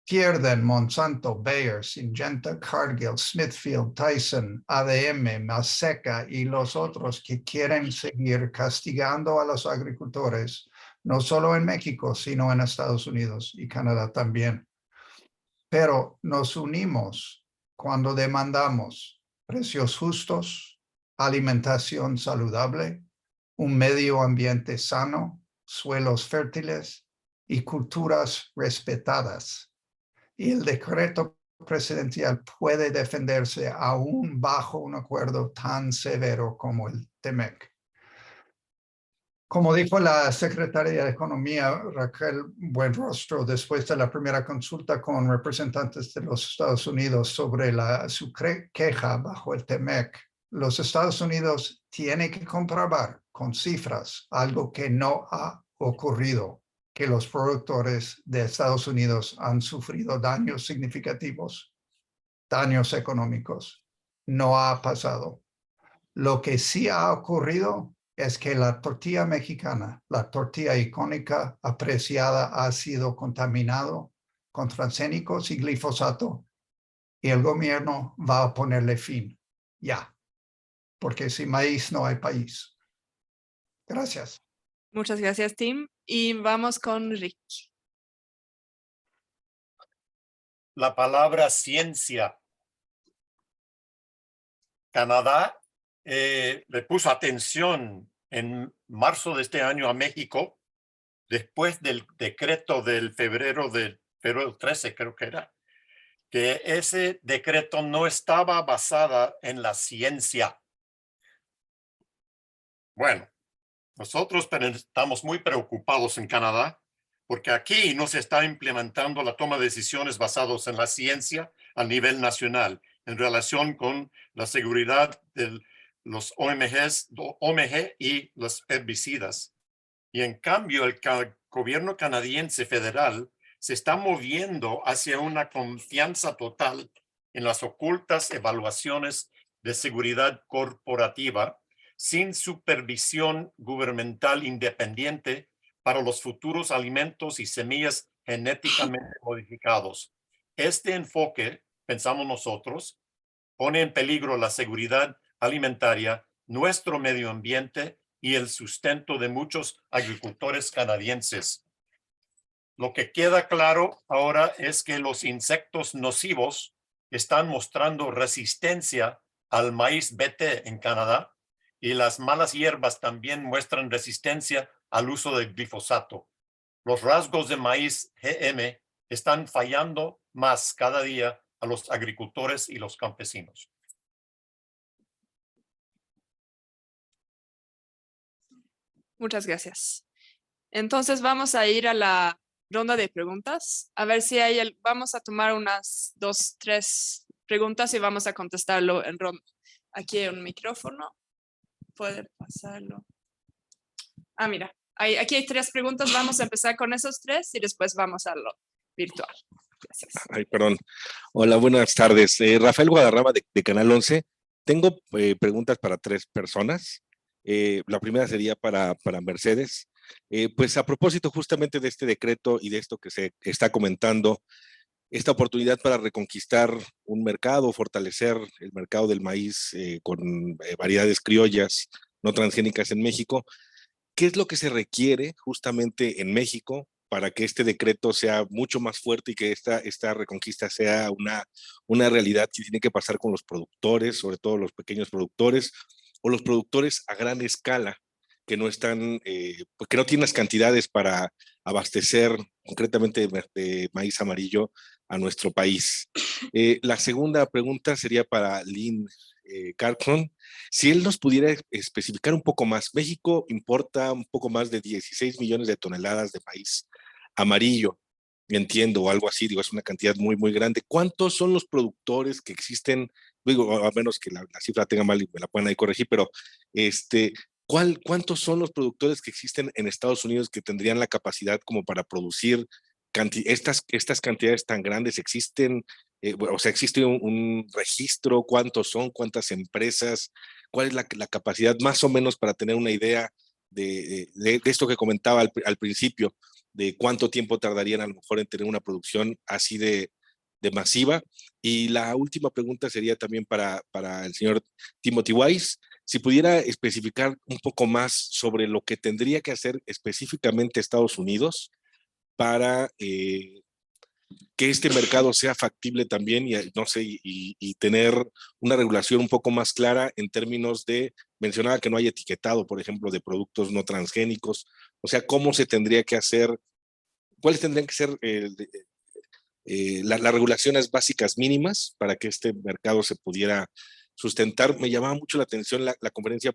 Pierden Monsanto, Bayer, Syngenta, Cargill, Smithfield, Tyson, ADM, Maseca y los otros que quieren seguir castigando a los agricultores, no solo en México, sino en Estados Unidos y Canadá también. Pero nos unimos cuando demandamos precios justos, alimentación saludable, un medio ambiente sano, suelos fértiles y culturas respetadas. Y el decreto presidencial puede defenderse aún bajo un acuerdo tan severo como el TEMEC. Como dijo la secretaria de Economía, Raquel Buenrostro, después de la primera consulta con representantes de los Estados Unidos sobre su queja bajo el TEMEC, los Estados Unidos tienen que comprobar con cifras algo que no ha ocurrido, que los productores de Estados Unidos han sufrido daños significativos, daños económicos. No ha pasado. Lo que sí ha ocurrido es que la tortilla mexicana, la tortilla icónica apreciada, ha sido contaminado con transgénicos y glifosato, y el gobierno va a ponerle fin ya, porque sin maíz no hay país. Gracias. Muchas gracias, Tim. Y vamos con Rick. La palabra ciencia. Canadá le puso atención en marzo de este año a México, después del decreto del febrero 13, creo que era, que ese decreto no estaba basada en la ciencia. Bueno, nosotros estamos muy preocupados en Canadá porque aquí no se está implementando la toma de decisiones basadas en la ciencia a nivel nacional en relación con la seguridad de los OMG y los herbicidas. Y en cambio, el gobierno canadiense federal se está moviendo hacia una confianza total en las ocultas evaluaciones de seguridad corporativa sin supervisión gubernamental independiente para los futuros alimentos y semillas genéticamente modificados. Este enfoque, pensamos nosotros, pone en peligro la seguridad alimentaria, nuestro medio ambiente y el sustento de muchos agricultores canadienses. Lo que queda claro ahora es que los insectos nocivos están mostrando resistencia al maíz BT en Canadá y las malas hierbas también muestran resistencia al uso del glifosato. Los rasgos de maíz GM están fallando más cada día a los agricultores y los campesinos. Muchas gracias. Entonces vamos a ir a la ronda de preguntas. A ver si vamos a tomar unas 2, 3 preguntas y vamos a contestarlo en ronda. Aquí hay un micrófono. Puede pasarlo. Ah, mira. Aquí hay 3 preguntas. Vamos a empezar con esos 3 y después vamos a lo virtual. Gracias. Ay, perdón. Hola, buenas tardes. Rafael Guadarrama de Canal 11. Tengo preguntas para 3 personas. La primera sería para Mercedes. Pues a propósito justamente de este decreto y de esto que se está comentando, esta oportunidad para reconquistar un mercado, fortalecer el mercado del maíz con variedades criollas no transgénicas en México. ¿Qué es lo que se requiere justamente en México para que este decreto sea mucho más fuerte y que esta reconquista sea una realidad que tiene que pasar con los productores, sobre todo los pequeños productores o los productores a gran escala que no están, pues que no tienen las cantidades para abastecer concretamente de maíz amarillo a nuestro país. La segunda pregunta sería para Lynn Carlson. Si él nos pudiera especificar un poco más, México importa un poco más de 16 millones de toneladas de maíz amarillo, entiendo, o algo así, digo, es una cantidad muy, muy grande. ¿Cuántos son los productores que existen? Digo, a menos que la cifra tenga mal y me la puedan ahí corregir, pero ¿cuántos son los productores que existen en Estados Unidos que tendrían la capacidad como para producir estas cantidades tan grandes? ¿Existen, o sea, existe un registro? ¿Cuántos son? ¿Cuántas empresas? ¿Cuál es la capacidad más o menos para tener una idea de esto que comentaba al principio, de cuánto tiempo tardarían a lo mejor en tener una producción así de masiva? Y la última pregunta sería también para el señor Timothy Wise, si pudiera especificar un poco más sobre lo que tendría que hacer específicamente Estados Unidos para que este mercado sea factible también y, no sé, y tener una regulación un poco más clara en términos de, mencionaba que no hay etiquetado, por ejemplo, de productos no transgénicos, o sea, cómo se tendría que hacer, cuáles tendrían que ser las regulaciones básicas mínimas para que este mercado se pudiera sustentar. Me llamaba mucho la atención la conferencia,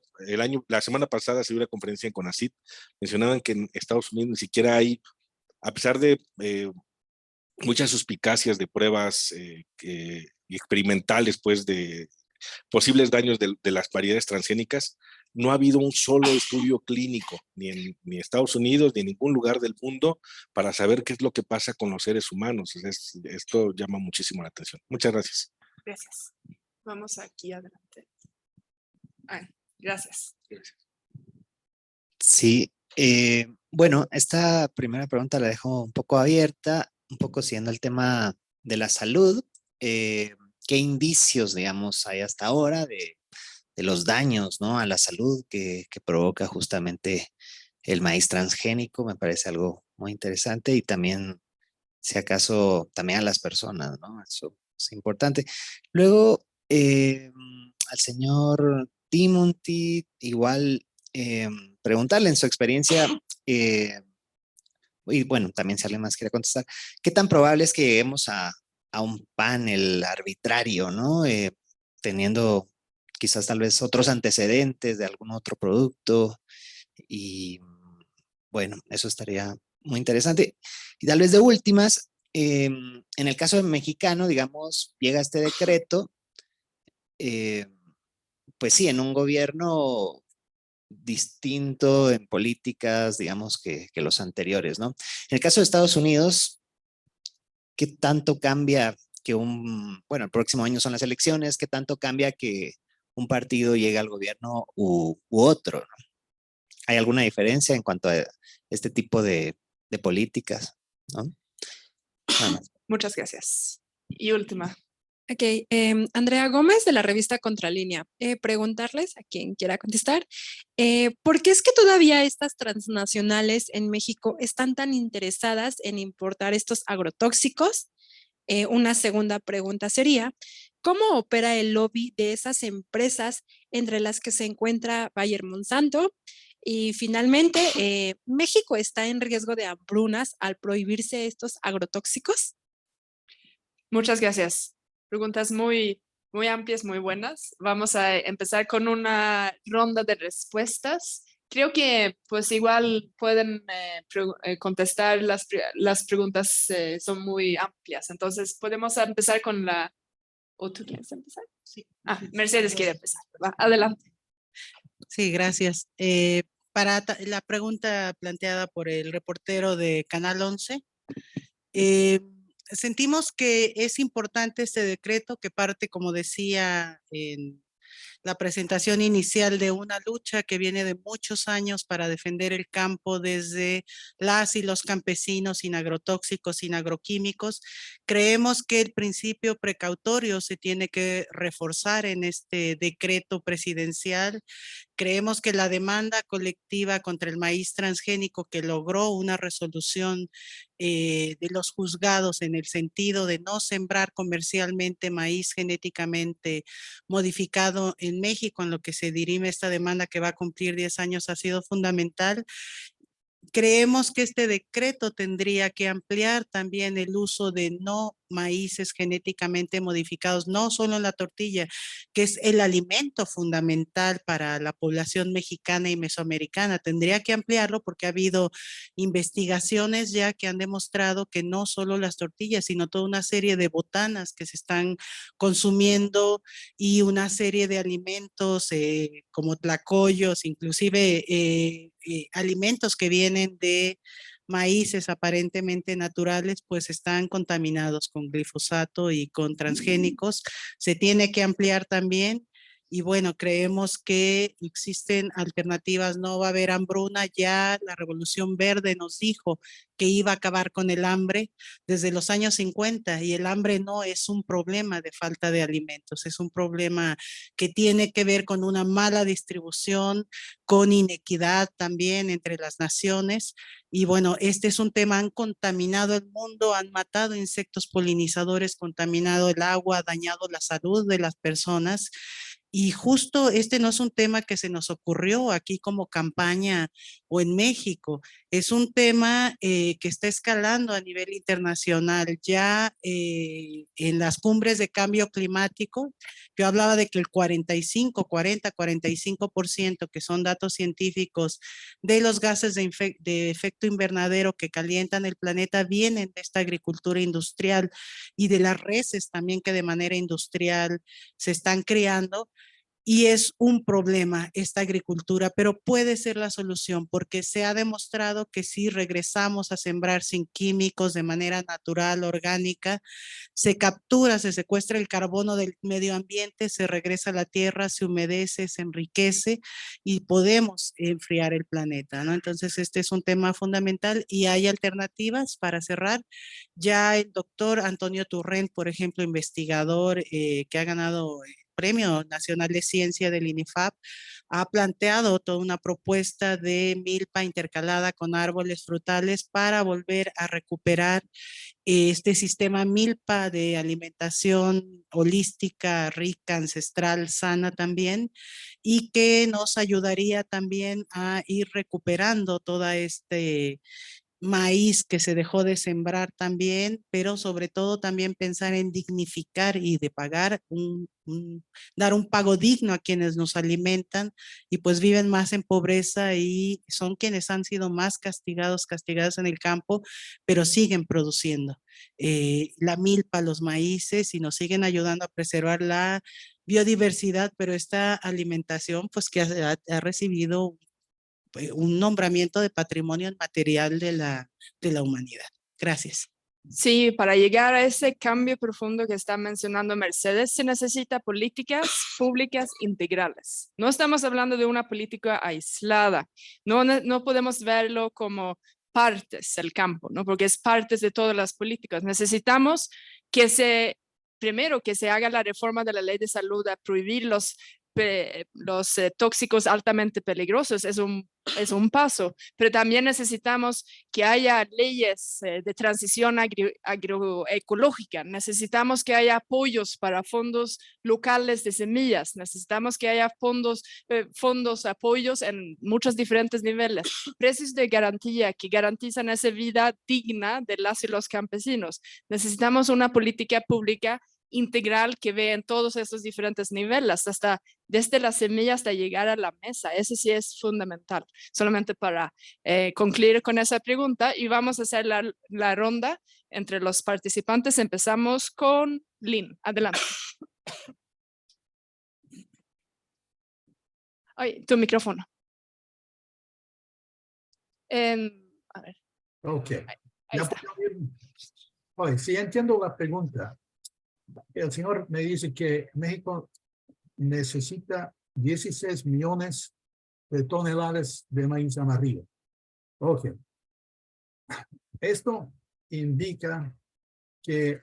la semana pasada se dio una conferencia en CONACYT, mencionaban que en Estados Unidos ni siquiera hay, a pesar de muchas suspicacias de pruebas experimentales, pues, de posibles daños de las variedades transgénicas, no ha habido un solo estudio clínico, ni en Estados Unidos, ni en ningún lugar del mundo, para saber qué es lo que pasa con los seres humanos. Esto llama muchísimo la atención. Muchas gracias. Gracias. Vamos aquí adelante. Gracias. Gracias. Sí, bueno, esta primera pregunta la dejo un poco abierta, un poco siguiendo el tema de la salud. ¿Qué indicios, digamos, hay hasta ahora de los daños, ¿no?, a la salud que provoca justamente el maíz transgénico? Me parece algo muy interesante, y también, si acaso, también a las personas, ¿no? Eso es importante. Luego, al señor Timothy, igual preguntarle en su experiencia, y bueno, también si alguien más quiere contestar, ¿qué tan probable es que lleguemos a un panel arbitrario, ¿no? Teniendo quizás tal vez otros antecedentes de algún otro producto, y bueno, eso estaría muy interesante. Y tal vez de últimas, en el caso de mexicano, digamos, llega este decreto, pues sí, en un gobierno distinto en políticas, digamos, que los anteriores, ¿no? En el caso de Estados Unidos, ¿qué tanto cambia que bueno, el próximo año son las elecciones, qué tanto cambia que un partido llegue al gobierno u otro, ¿no? ¿Hay alguna diferencia en cuanto a este tipo de políticas, ¿no? Nada más. Muchas gracias. Y última. Ok, Andrea Gómez de la revista Contralínea. Preguntarles a quien quiera contestar, ¿por qué es que todavía estas transnacionales en México están tan interesadas en importar estos agrotóxicos? Una segunda pregunta sería, ¿cómo opera el lobby de esas empresas entre las que se encuentra Bayer Monsanto? Y finalmente, ¿México está en riesgo de hambrunas al prohibirse estos agrotóxicos? Muchas gracias. Preguntas muy, muy amplias, muy buenas. Vamos a empezar con una ronda de respuestas. Creo que pues igual pueden contestar las preguntas, son muy amplias. Entonces podemos empezar con la... ¿O tú quieres empezar? Sí. Mercedes quiere empezar. Va, adelante. Sí, gracias. Para la pregunta planteada por el reportero de Canal 11, sentimos que es importante este decreto que parte, como decía en la presentación inicial, de una lucha que viene de muchos años para defender el campo desde las y los campesinos, sin agrotóxicos, sin agroquímicos. Creemos que el principio precautorio se tiene que reforzar en este decreto presidencial, Creemos que la demanda colectiva contra el maíz transgénico que logró una resolución de los juzgados en el sentido de no sembrar comercialmente maíz genéticamente modificado en México, en lo que se dirime esta demanda que va a cumplir 10 años, ha sido fundamental. Creemos que este decreto tendría que ampliar también el uso de no maíces genéticamente modificados, no solo en la tortilla, que es el alimento fundamental para la población mexicana y mesoamericana. Tendría que ampliarlo porque ha habido investigaciones ya que han demostrado que no solo las tortillas, sino toda una serie de botanas que se están consumiendo y una serie de alimentos como tlacoyos, inclusive alimentos que vienen de maíces aparentemente naturales, pues están contaminados con glifosato y con transgénicos. Se tiene que ampliar también. Y bueno, creemos que existen alternativas, no va a haber hambruna. Ya la Revolución Verde nos dijo que iba a acabar con el hambre desde los años 50 y el hambre no es un problema de falta de alimentos, es un problema que tiene que ver con una mala distribución, con inequidad también entre las naciones. Y bueno, este es un tema, han contaminado el mundo, han matado insectos polinizadores, contaminado el agua, dañado la salud de las personas. Y justo este no es un tema que se nos ocurrió aquí como campaña o en México, es un tema que está escalando a nivel internacional. Ya en las cumbres de cambio climático, yo hablaba de que el 45%, que son datos científicos de los gases de efecto invernadero que calientan el planeta, vienen de esta agricultura industrial y de las reses también que de manera industrial se están creando. Y es un problema esta agricultura, pero puede ser la solución porque se ha demostrado que si regresamos a sembrar sin químicos de manera natural, orgánica, se captura, se secuestra el carbono del medio ambiente, se regresa a la tierra, se humedece, se enriquece y podemos enfriar el planeta, ¿no? Entonces este es un tema fundamental y hay alternativas para cerrar. Ya el doctor Antonio Turrent, por ejemplo, investigador que ha ganado Premio Nacional de Ciencia del INIFAP, ha planteado toda una propuesta de milpa intercalada con árboles frutales para volver a recuperar este sistema milpa de alimentación holística, rica, ancestral, sana también, y que nos ayudaría también a ir recuperando toda este maíz que se dejó de sembrar también, pero sobre todo también pensar en dignificar y de pagar dar un pago digno a quienes nos alimentan y pues viven más en pobreza y son quienes han sido más castigados en el campo, pero siguen produciendo la milpa, los maíces y nos siguen ayudando a preservar la biodiversidad, pero esta alimentación pues que ha recibido un nombramiento de patrimonio inmaterial de la humanidad. Gracias. Sí, para llegar a ese cambio profundo que está mencionando Mercedes, se necesita políticas públicas integrales. No estamos hablando de una política aislada. No podemos verlo como partes del campo, ¿no? Porque es partes de todas las políticas. Necesitamos que primero que se haga la reforma de la ley de salud a prohibir los tóxicos altamente peligrosos, es un paso, pero también necesitamos que haya leyes de transición agroecológica, necesitamos que haya apoyos para fondos locales de semillas, necesitamos que haya apoyos en muchos diferentes niveles, precios de garantía que garantizan esa vida digna de las y los campesinos. Necesitamos una política pública integral que ve en todos esos diferentes niveles, desde la semilla hasta llegar a la mesa. Eso sí es fundamental. Solamente para concluir con esa pregunta, y vamos a hacer la ronda entre los participantes. Empezamos con Lynn. Adelante. Ay, tu micrófono. A ver. Ok. Ahí está. Oye, sí entiendo la pregunta. El señor me dice que México necesita 16 millones de toneladas de maíz amarillo. Ok. Esto indica que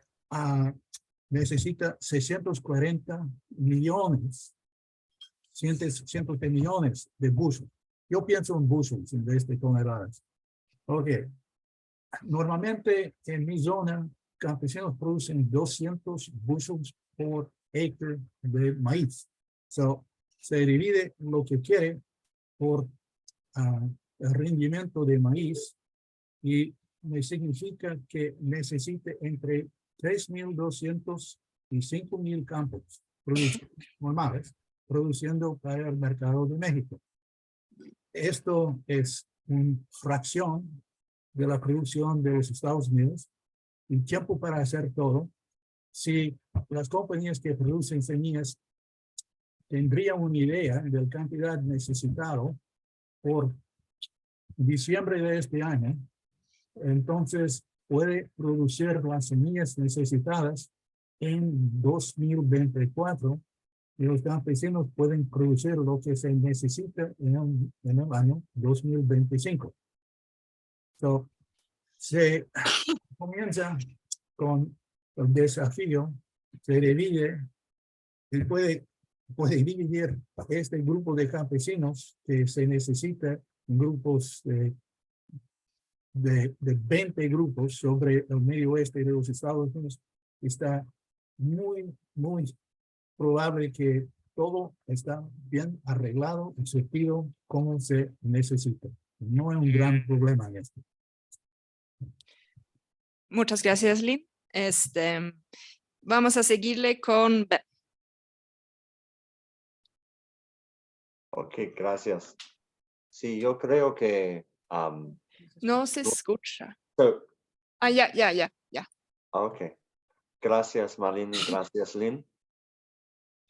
necesita 640 millones cientos de millones de bushels. Yo pienso en bushels en vez de toneladas. Ok. Normalmente en mi zona, campesinos producen 200 bushels por acre de maíz. So, se divide lo que quiere por el rendimiento de maíz y me significa que necesite entre 3.200 y 5.000 campos normales produciendo para el mercado de México. Esto es una fracción de la producción de los Estados Unidos y tiempo para hacer todo. Si las compañías que producen semillas tendrían una idea de la cantidad necesitada por diciembre de este año, entonces puede producir las semillas necesitadas en 2024 y los campesinos pueden producir lo que se necesita en el año 2025. So, se comienza con el desafío, se divide y puede dividir este grupo de campesinos que se necesita en grupos de 20 grupos sobre el medio oeste de los Estados Unidos. Está muy probable que todo está bien arreglado y surtido como se necesita. No es un gran problema en esto. Muchas gracias, Lynn. Vamos a seguirle con Beth. Ok, gracias. Sí, yo creo que... No se escucha. so- Ya. ok. Gracias, Marlene, y gracias, Lynn.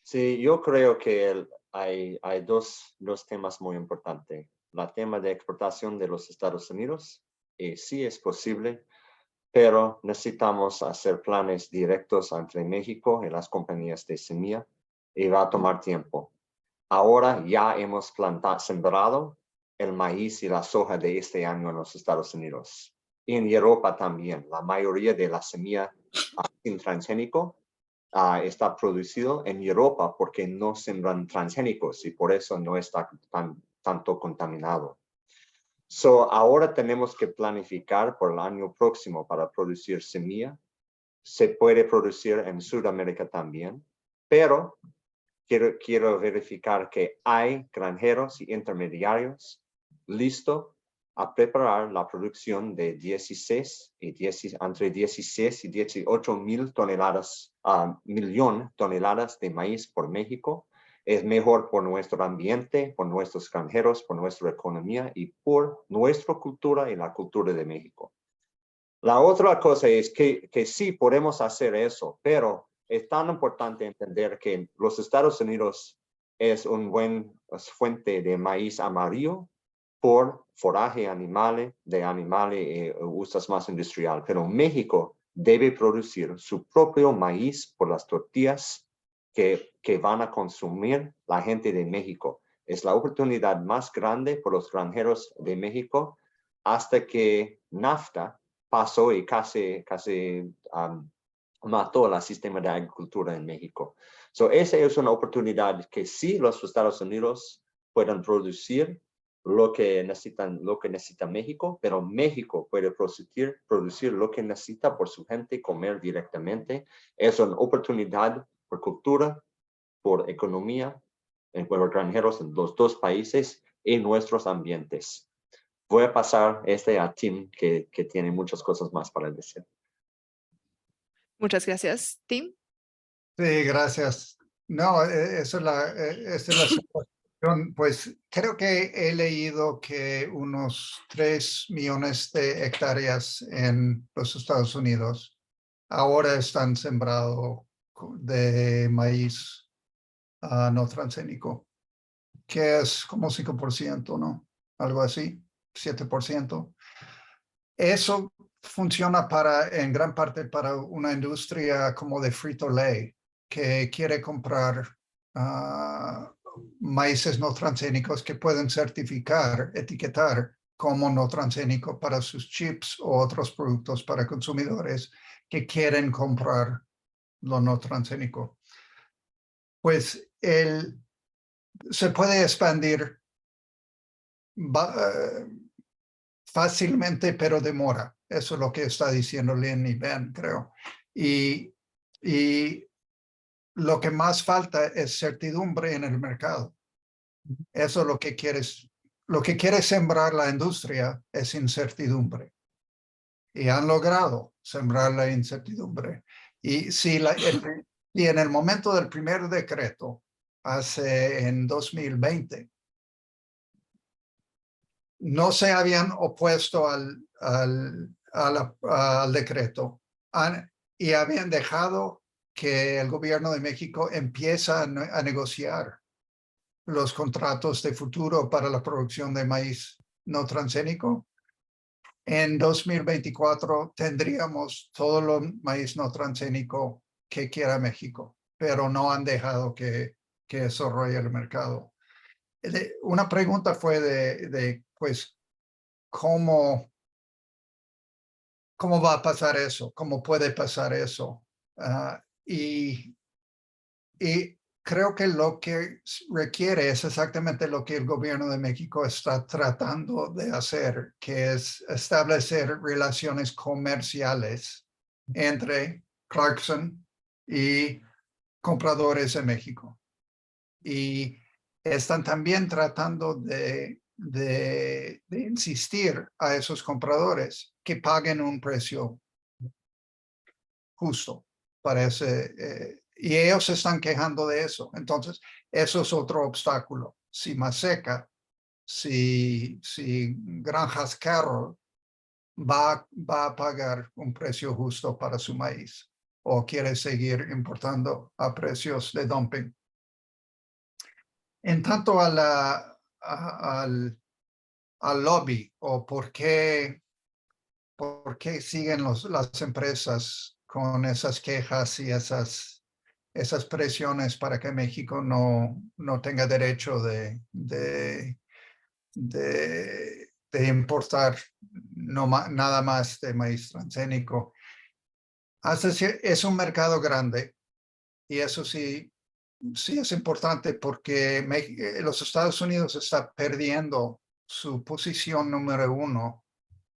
Sí, yo creo que hay dos temas muy importantes. El tema de exportación de los Estados Unidos, y sí es posible, pero necesitamos hacer planes directos entre México y las compañías de semilla, y va a tomar tiempo. Ahora ya hemos sembrado el maíz y la soja de este año en los Estados Unidos. Y en Europa también. La mayoría de la semilla sin transgénico está producido en Europa porque no sembran transgénicos y por eso no está tanto contaminado. So, ahora tenemos que planificar por el año próximo para producir semilla. Se puede producir en Sudamérica también, pero quiero verificar que hay granjeros y intermediarios listos a preparar la producción de entre 16 y 18 mil toneladas, millón toneladas de maíz por México. Es mejor por nuestro ambiente, por nuestros granjeros, por nuestra economía y por nuestra cultura y la cultura de México. La otra cosa es que sí podemos hacer eso, pero es tan importante entender que los Estados Unidos es una buena fuente de maíz amarillo por foraje de animales usos más industrial, pero México debe producir su propio maíz por las tortillas que van a consumir la gente de México. Es la oportunidad más grande por los granjeros de México hasta que NAFTA pasó y casi mató el sistema de agricultura en México. So, esa es una oportunidad que sí los Estados Unidos puedan producir lo que necesita México, pero México puede producir lo que necesita por su gente, comer directamente. Es una oportunidad por cultura, por economía, por los granjeros en los dos países y nuestros ambientes. Voy a pasar a Tim, que tiene muchas cosas más para decir. Muchas gracias, Tim. Sí, gracias. No, esa es la situación. Pues creo que he leído que unos 3 millones de hectáreas en los Estados Unidos ahora están sembrados de maíz no transgénico, que es como 5%, ¿no? Algo así, 7%. Eso funciona en gran parte para una industria como de Frito-Lay, que quiere comprar maíces no transgénicos que pueden etiquetar como no transgénico para sus chips o otros productos para consumidores que quieren comprar lo no transgénico. Pues se puede expandir fácilmente, pero demora. Eso es lo que está diciendo Lynn y Ben, creo. Y lo que más falta es certidumbre en el mercado. Eso es lo que quiere sembrar la industria es incertidumbre. Y han logrado sembrar la incertidumbre. Y si en el momento del primer decreto, en 2020, no se habían opuesto al decreto y habían dejado que el gobierno de México empieza a negociar los contratos de futuro para la producción de maíz no transgénico. En 2024 tendríamos todo el maíz no transgénico que quiera México, pero no han dejado que desarrolle el mercado. Una pregunta fue pues, ¿cómo va a pasar eso? ¿Cómo puede pasar eso? Y creo que lo que requiere es exactamente lo que el gobierno de México está tratando de hacer, que es establecer relaciones comerciales entre Clarkson y compradores en México. Y están también tratando de insistir a esos compradores que paguen un precio justo para ese, y ellos se están quejando de eso. Entonces, eso es otro obstáculo. Si Maseca, si Granjas Carroll va a pagar un precio justo para su maíz o quiere seguir importando a precios de dumping. En tanto al lobby o por qué siguen las empresas con esas quejas y esas presiones para que México no tenga derecho de importar nada más de maíz transgénico. Es un mercado grande y eso sí es importante porque los Estados Unidos está perdiendo su posición número 1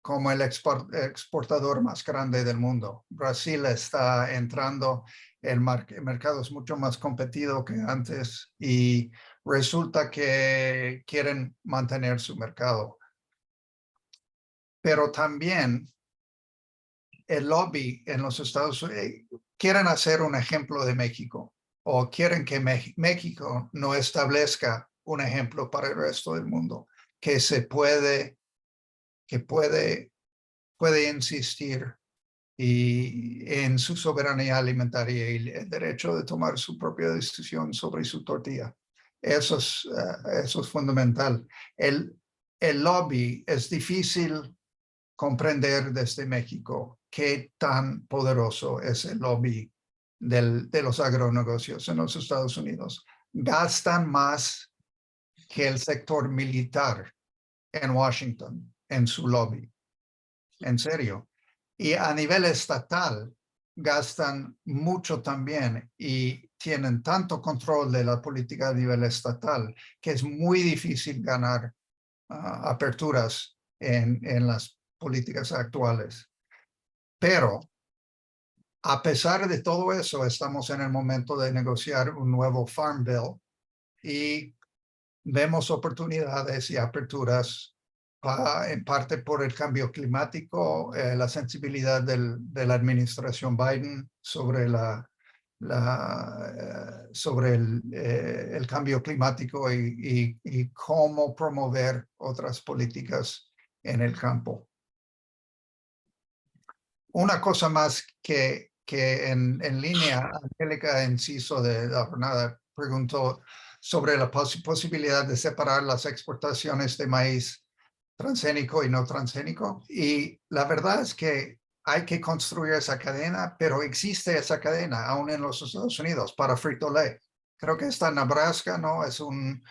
como el exportador más grande del mundo. Brasil está entrando, el mercado es mucho más competido que antes y resulta que quieren mantener su mercado. Pero también el lobby en los Estados Unidos quieren hacer un ejemplo de México o quieren que México no establezca un ejemplo para el resto del mundo, que puede insistir en su soberanía alimentaria y el derecho de tomar su propia decisión sobre su tortilla. Eso es fundamental. El lobby es difícil comprender desde México qué tan poderoso es el lobby de los agronegocios en los Estados Unidos. Gastan más que el sector militar en Washington en su lobby. En serio. Y a nivel estatal gastan mucho también y tienen tanto control de la política a nivel estatal que es muy difícil ganar aperturas en las políticas actuales. Pero a pesar de todo eso, estamos en el momento de negociar un nuevo Farm Bill y vemos oportunidades y aperturas en parte por el cambio climático, la sensibilidad de la administración Biden sobre sobre el cambio climático y cómo promover otras políticas en el campo. Una cosa más que en línea, Angélica Enciso de la jornada preguntó sobre la posibilidad de separar las exportaciones de maíz transgénico y no transgénico. Y la verdad es que hay que construir esa cadena, pero existe esa cadena aún en los Estados Unidos para Frito-Lay. Creo que está en Nebraska, ¿no? Es un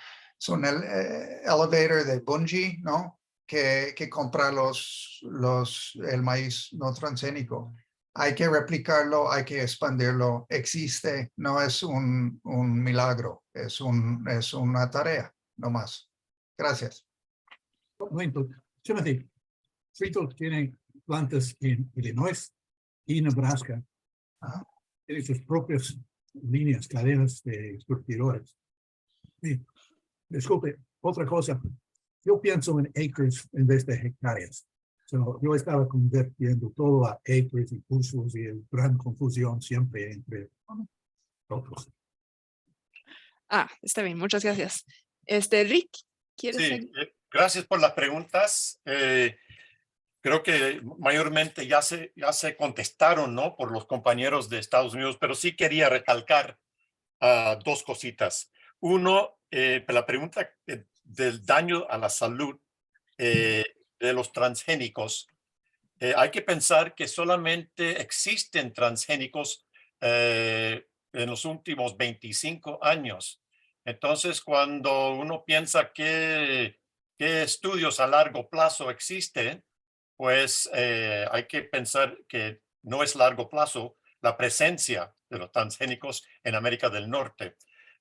elevator de Bunge, ¿no? Que compra el maíz no transgénico. Hay que replicarlo, hay que expandirlo. Existe, no es un milagro, es una tarea, no más. Gracias. Un momento. Timothy, Frito tiene plantas en Illinois y Nebraska. Tiene sus propias líneas, cadenas de surtidores. Y, disculpe, otra cosa. Yo pienso en acres en vez de hectáreas. So, yo estaba convirtiendo todo a acres y bushels y en gran confusión siempre entre otros. Está bien, muchas gracias. Rick, ¿quieres Sí, seguir? gracias por las preguntas. Creo que mayormente ya se contestaron, ¿no? Por los compañeros de Estados Unidos, pero sí quería recalcar dos cositas. Uno, la pregunta del daño a la salud de los transgénicos. Hay que pensar que solamente existen transgénicos en los últimos 25 años. Entonces, cuando uno piensa qué estudios a largo plazo existen, pues hay que pensar que no es largo plazo la presencia de los transgénicos en América del Norte.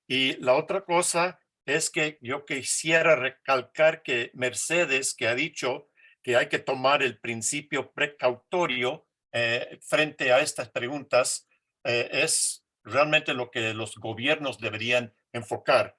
Y la otra cosa es que yo quisiera recalcar que Mercedes, que ha dicho que hay que tomar el principio precautorio frente a estas preguntas, es realmente lo que los gobiernos deberían enfocar.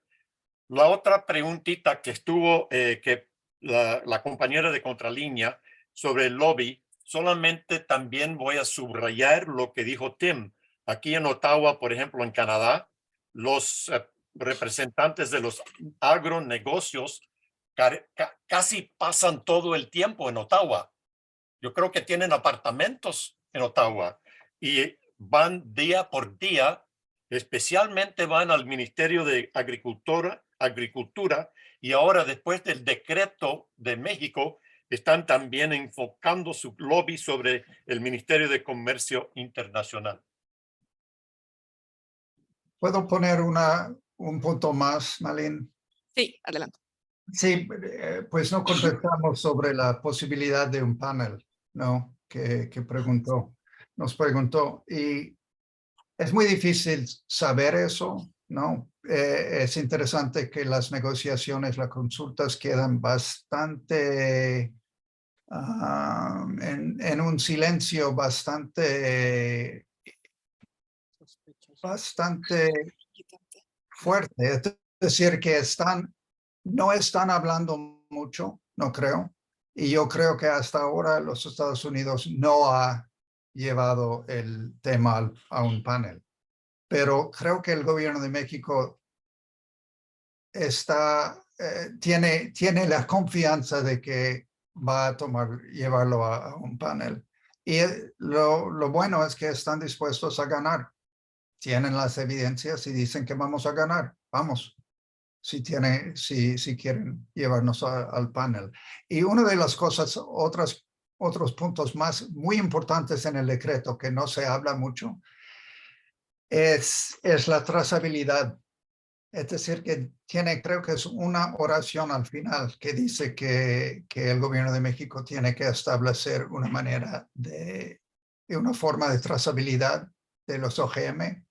La otra preguntita que estuvo, que la compañera de Contralínea sobre el lobby, solamente también voy a subrayar lo que dijo Tim. Aquí en Ottawa, por ejemplo, en Canadá, los representantes de los agronegocios casi pasan todo el tiempo en Ottawa. Yo creo que tienen apartamentos en Ottawa y van día por día, especialmente van al Ministerio de Agricultura, y ahora después del decreto de México están también enfocando su lobby sobre el Ministerio de Comercio Internacional. ¿Puedo poner un punto más, Malin? Sí, adelante. Sí, pues no contestamos sobre la posibilidad de un panel, ¿no? Que nos preguntó. Y es muy difícil saber eso, ¿no? Es interesante que las negociaciones, las consultas quedan bastante en un silencio bastante fuerte. Es decir, que no están hablando mucho, no creo. Y yo creo que hasta ahora los Estados Unidos no ha llevado el tema a un panel. Pero creo que el gobierno de México tiene la confianza de que va a llevarlo a un panel. Y lo bueno es que están dispuestos a ganar. Tienen las evidencias y dicen que vamos a ganar. Vamos. Si quieren llevarnos al panel. Y una de las cosas, otros puntos más muy importantes en el decreto que no se habla mucho, es la trazabilidad. Es decir, que creo que es una oración al final que dice que el gobierno de México tiene que establecer una manera una forma de trazabilidad de los OGM.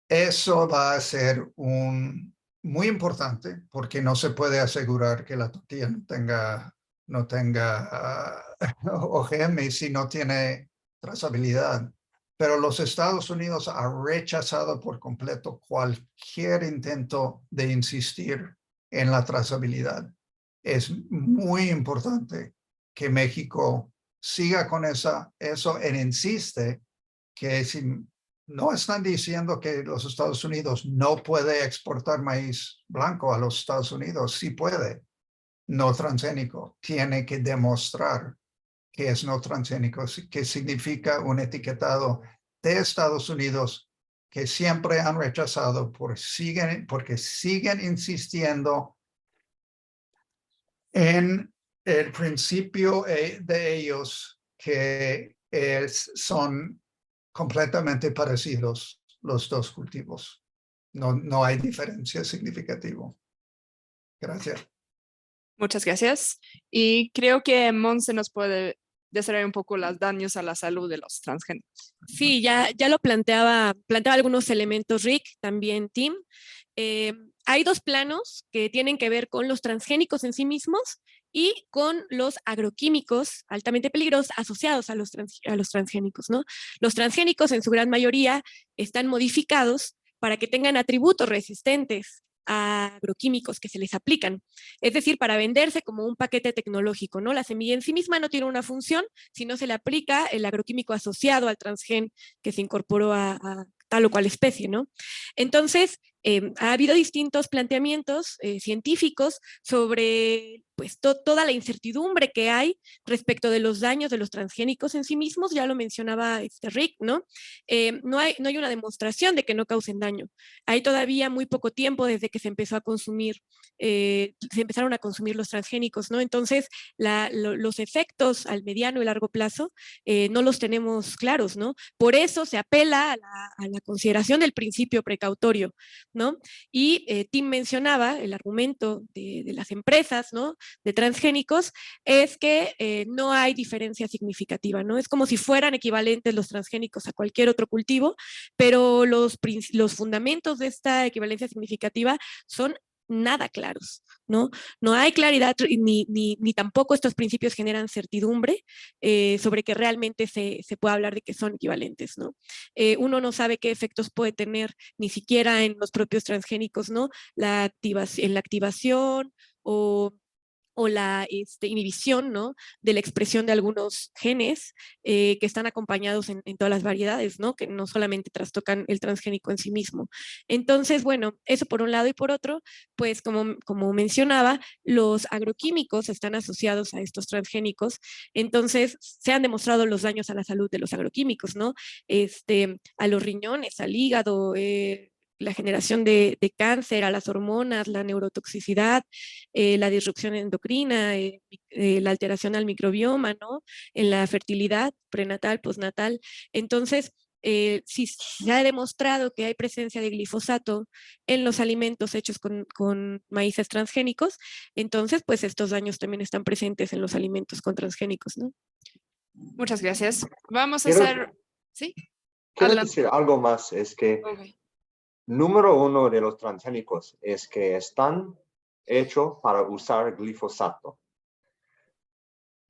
Eso va a ser muy importante porque no se puede asegurar que la tortilla no tenga OGM si no tiene trazabilidad. Pero los Estados Unidos han rechazado por completo cualquier intento de insistir en la trazabilidad. Es muy importante que México siga con eso e insiste que no están diciendo que los Estados Unidos no puede exportar maíz blanco a los Estados Unidos. Sí puede, no transgénico. Tiene que demostrar que es no transgénico, que significa un etiquetado de Estados Unidos que siempre han rechazado porque siguen insistiendo en el principio de ellos que son completamente parecidos los dos cultivos. No hay diferencia significativa. Gracias. Muchas gracias. Y creo que Monse nos puede desarrollar un poco los daños a la salud de los transgénicos. Sí, ya lo planteaba algunos elementos Rick, también Tim. Hay dos planos que tienen que ver con los transgénicos en sí mismos y con los agroquímicos altamente peligrosos asociados a los transgénicos, ¿no? Los transgénicos en su gran mayoría están modificados para que tengan atributos resistentes a agroquímicos que se les aplican, es decir, para venderse como un paquete tecnológico, ¿no? La semilla en sí misma no tiene una función, sino se le aplica el agroquímico asociado al transgén que se incorporó a tal o cual especie, ¿no? Entonces, ha habido distintos planteamientos científicos sobre pues, toda la incertidumbre que hay respecto de los daños de los transgénicos en sí mismos, ya lo mencionaba Rick, ¿no? No hay una demostración de que no causen daño. Hay todavía muy poco tiempo desde que se empezó a consumir, se empezaron a consumir los transgénicos, ¿no? Entonces, los efectos al mediano y largo plazo no los tenemos claros, ¿no? Por eso se apela a la consideración del principio precautorio, ¿no? Y Tim mencionaba el argumento de las empresas, ¿no? De transgénicos, es que no hay diferencia significativa, ¿no? Es como si fueran equivalentes los transgénicos a cualquier otro cultivo, pero los fundamentos de esta equivalencia significativa son nada claros, ¿no? No hay claridad ni tampoco estos principios generan certidumbre sobre que realmente se pueda hablar de que son equivalentes, ¿no? Uno no sabe qué efectos puede tener ni siquiera en los propios transgénicos, ¿no? En la activación o la inhibición, ¿no? De la expresión de algunos genes que están acompañados en todas las variedades, ¿no? Que no solamente trastocan el transgénico en sí mismo. Entonces, bueno, eso por un lado, y por otro, pues como mencionaba, los agroquímicos están asociados a estos transgénicos, entonces se han demostrado los daños a la salud de los agroquímicos, ¿no? A los riñones, al hígado, la generación de cáncer, a las hormonas, la neurotoxicidad, la disrupción endocrina, la alteración al microbioma, ¿no? En la fertilidad prenatal, postnatal. Entonces, si se ha demostrado que hay presencia de glifosato en los alimentos hechos con maíces transgénicos, entonces, pues estos daños también están presentes en los alimentos con transgénicos, ¿no? Muchas gracias. Vamos a Quiero- hacer... ¿Sí? Quiero Adelante. decir algo más, es que Okay. número uno de los transgénicos es que están hechos para usar glifosato.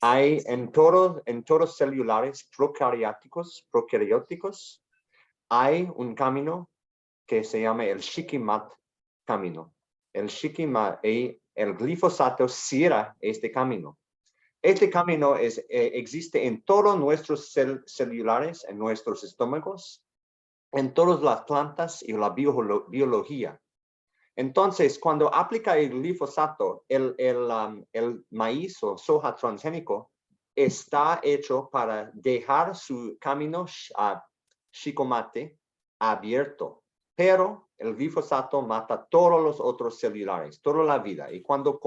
Hay en todos celulares procarióticos, hay un camino que se llama el Shikimate camino. El glifosato cierra este camino. Este camino existe en todos nuestros celulares, en nuestros estómagos, en todas las plantas y la biología. Entonces, cuando aplica el glifosato, el maíz o soja transgénico está hecho para dejar su camino Shikimate abierto. Pero el glifosato mata todos los otros celulares, toda la vida. Y cuando lo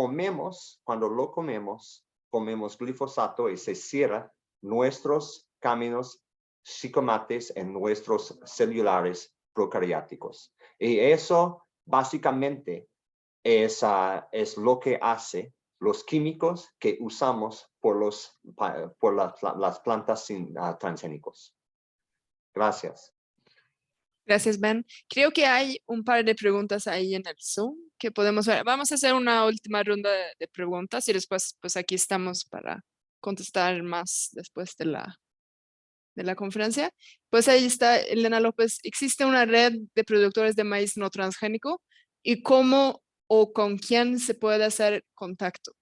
comemos glifosato y se cierra nuestros caminos Shikomates en nuestros celulares procariáticos. Y eso básicamente es lo que hace los químicos que usamos por las plantas transgénicos. Gracias. Gracias, Ben. Creo que hay un par de preguntas ahí en el Zoom que podemos ver. Vamos a hacer una última ronda de preguntas y después, pues aquí estamos para contestar más después de la conferencia. Pues ahí está Elena López. ¿Existe una red de productores de maíz no transgénico? ¿Y cómo o con quién se puede hacer contacto?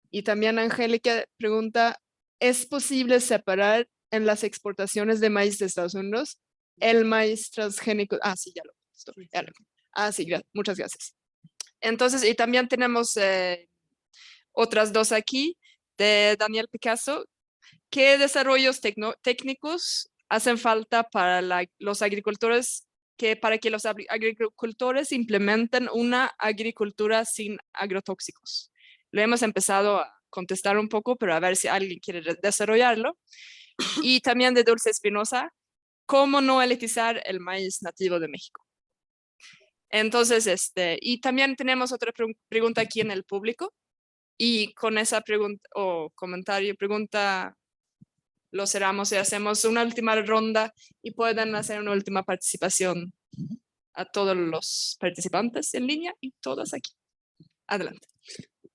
Y también Angélica pregunta, ¿es posible separar en las exportaciones de maíz de Estados Unidos el maíz transgénico? Ah, sí, ya lo contestó. Ah, sí, muchas gracias. Entonces, y también tenemos otras dos aquí, de Daniel Picasso. ¿Qué desarrollos técnicos hacen falta para los agricultores para que los agricultores implementen una agricultura sin agrotóxicos? Lo hemos empezado a contestar un poco, pero a ver si alguien quiere desarrollarlo. Y también de Dulce Espinosa, ¿cómo no elitizar el maíz nativo de México? Entonces, y también tenemos otra pregunta aquí en el público. Y con esa pregunta o comentario, pregunta, lo cerramos y hacemos una última ronda y pueden hacer una última participación a todos los participantes en línea y todas aquí. Adelante.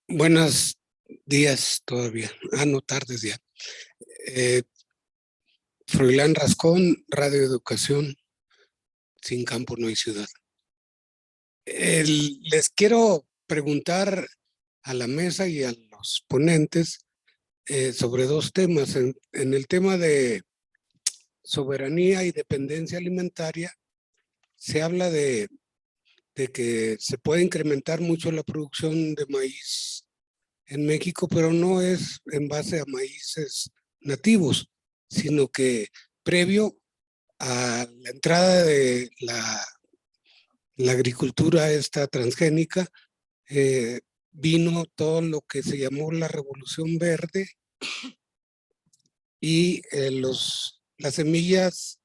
Buenos días todavía. No, tardes ya. Froilán Rascón, Radio Educación, sin campo no hay ciudad. Les quiero preguntar a la mesa y a los ponentes sobre dos temas. En el tema de soberanía y dependencia alimentaria, se habla de que se puede incrementar mucho la producción de maíz en México, pero no es en base a maíces nativos, sino que previo a la entrada de la agricultura esta transgénica, vino todo lo que se llamó la Revolución Verde y las semillas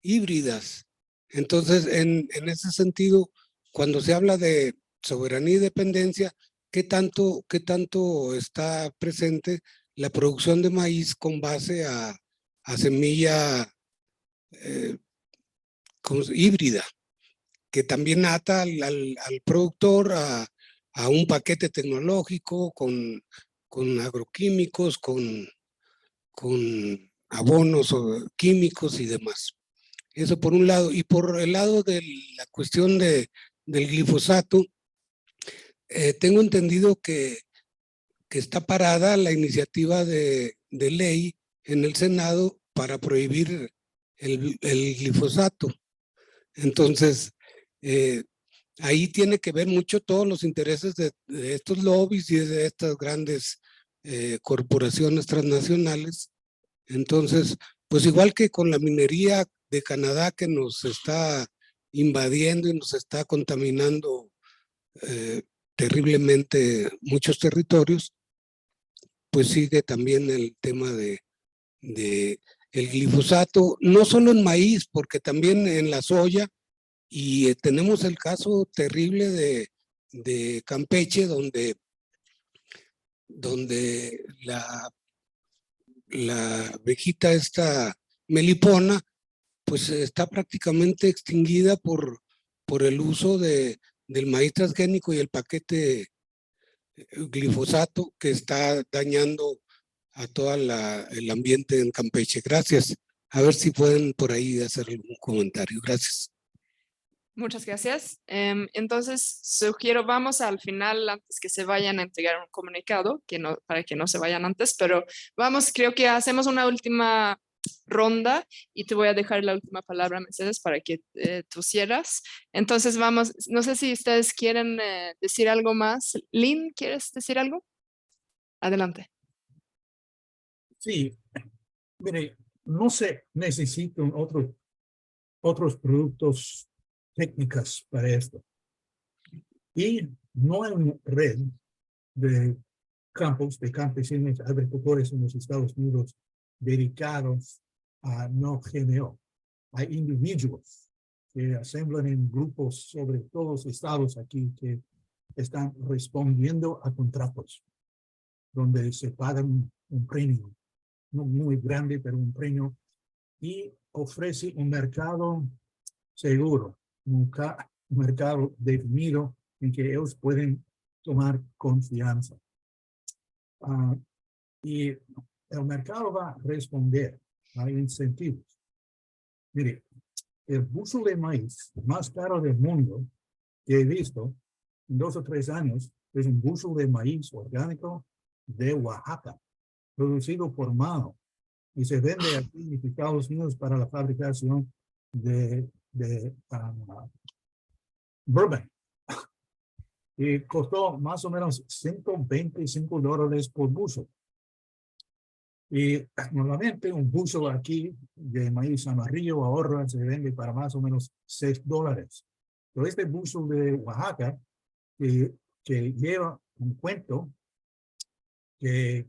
híbridas. Entonces, en ese sentido, cuando se habla de soberanía y dependencia, ¿qué tanto está presente la producción de maíz con base a semilla híbrida, que también ata al productor a un paquete tecnológico con agroquímicos, con abonos químicos y demás? Eso por un lado. Y por el lado de la cuestión del glifosato, tengo entendido que está parada la iniciativa de ley en el Senado para prohibir el glifosato. Entonces, ahí tiene que ver mucho todos los intereses de estos lobbies y de estas grandes corporaciones transnacionales. Entonces, pues igual que con la minería de Canadá que nos está invadiendo y nos está contaminando terriblemente muchos territorios, pues sigue también el tema de el glifosato, no solo en maíz, porque también en la soya, y tenemos el caso terrible de Campeche, donde la abejita esta melipona, pues está prácticamente extinguida por el uso del maíz transgénico y el paquete glifosato que está dañando a todo el ambiente en Campeche. Gracias. A ver si pueden por ahí hacer algún comentario. Gracias. Muchas gracias. Entonces, sugiero, vamos al final, antes que se vayan a entregar un comunicado, para que no se vayan antes, pero vamos, creo que hacemos una última ronda y te voy a dejar la última palabra, Mercedes, para que tú cierras. Entonces, vamos, no sé si ustedes quieren decir algo más. Lynn, ¿quieres decir algo? Adelante. Sí, mire, no se necesitan otros productos técnicas para esto. Y no hay una red de campos, de campesinos, agricultores en los Estados Unidos dedicados a no GMO. Hay individuos que asemblan en grupos sobre todos los estados aquí que están respondiendo a contratos donde se pagan un premio, no muy grande, pero un premio, y ofrece un mercado seguro, un mercado definido en que ellos pueden tomar confianza. Y el mercado va a responder a incentivos. Mire, el bushel de maíz más caro del mundo que he visto en 2 o 3 años es un bushel de maíz orgánico de Oaxaca, producido por mano, y se vende aquí en Estados Unidos para la fabricación de bourbon. Y costó más o menos $125 por bushel. Y normalmente un bushel aquí de maíz amarillo ahorra se vende para más o menos $6. Pero este bushel de Oaxaca, que lleva un cuento que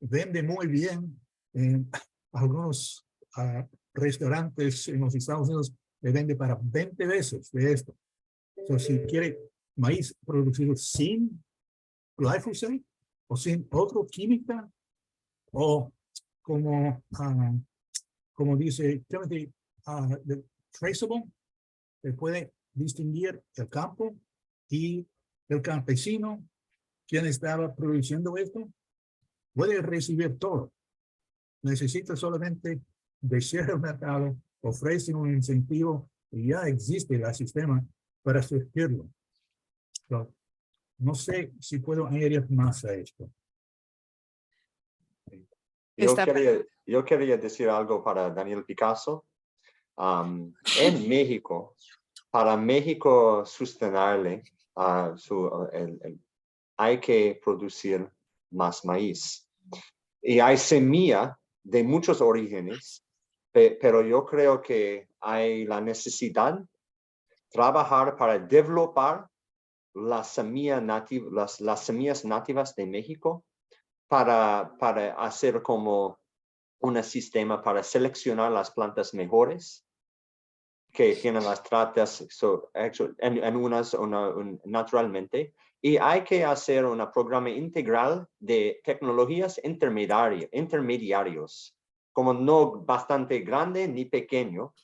vende muy bien en algunos restaurantes en los Estados Unidos, le vende para 20 veces de esto. Entonces, si quiere maíz producido sin glyphosate, o sin otra química, o como, como dice Timothy, traceable, se puede distinguir el campo y el campesino, quien estaba produciendo esto, puede recibir todo. Necesita solamente decir el mercado, ofrece un incentivo y ya existe el sistema para surtirlo. So, no sé si puedo añadir más a esto. Yo quería decir algo para Daniel Picasso. En México, para México sostenible, hay que producir más maíz. Y hay semilla de muchos orígenes, pero yo creo que hay la necesidad de trabajar para desarrollar las semillas nativas de México para hacer como un sistema para seleccionar las plantas mejores que tienen las tratas en unas naturalmente. Y hay que hacer un programa integral de tecnologías intermediarios, como no bastante grande ni pequeño,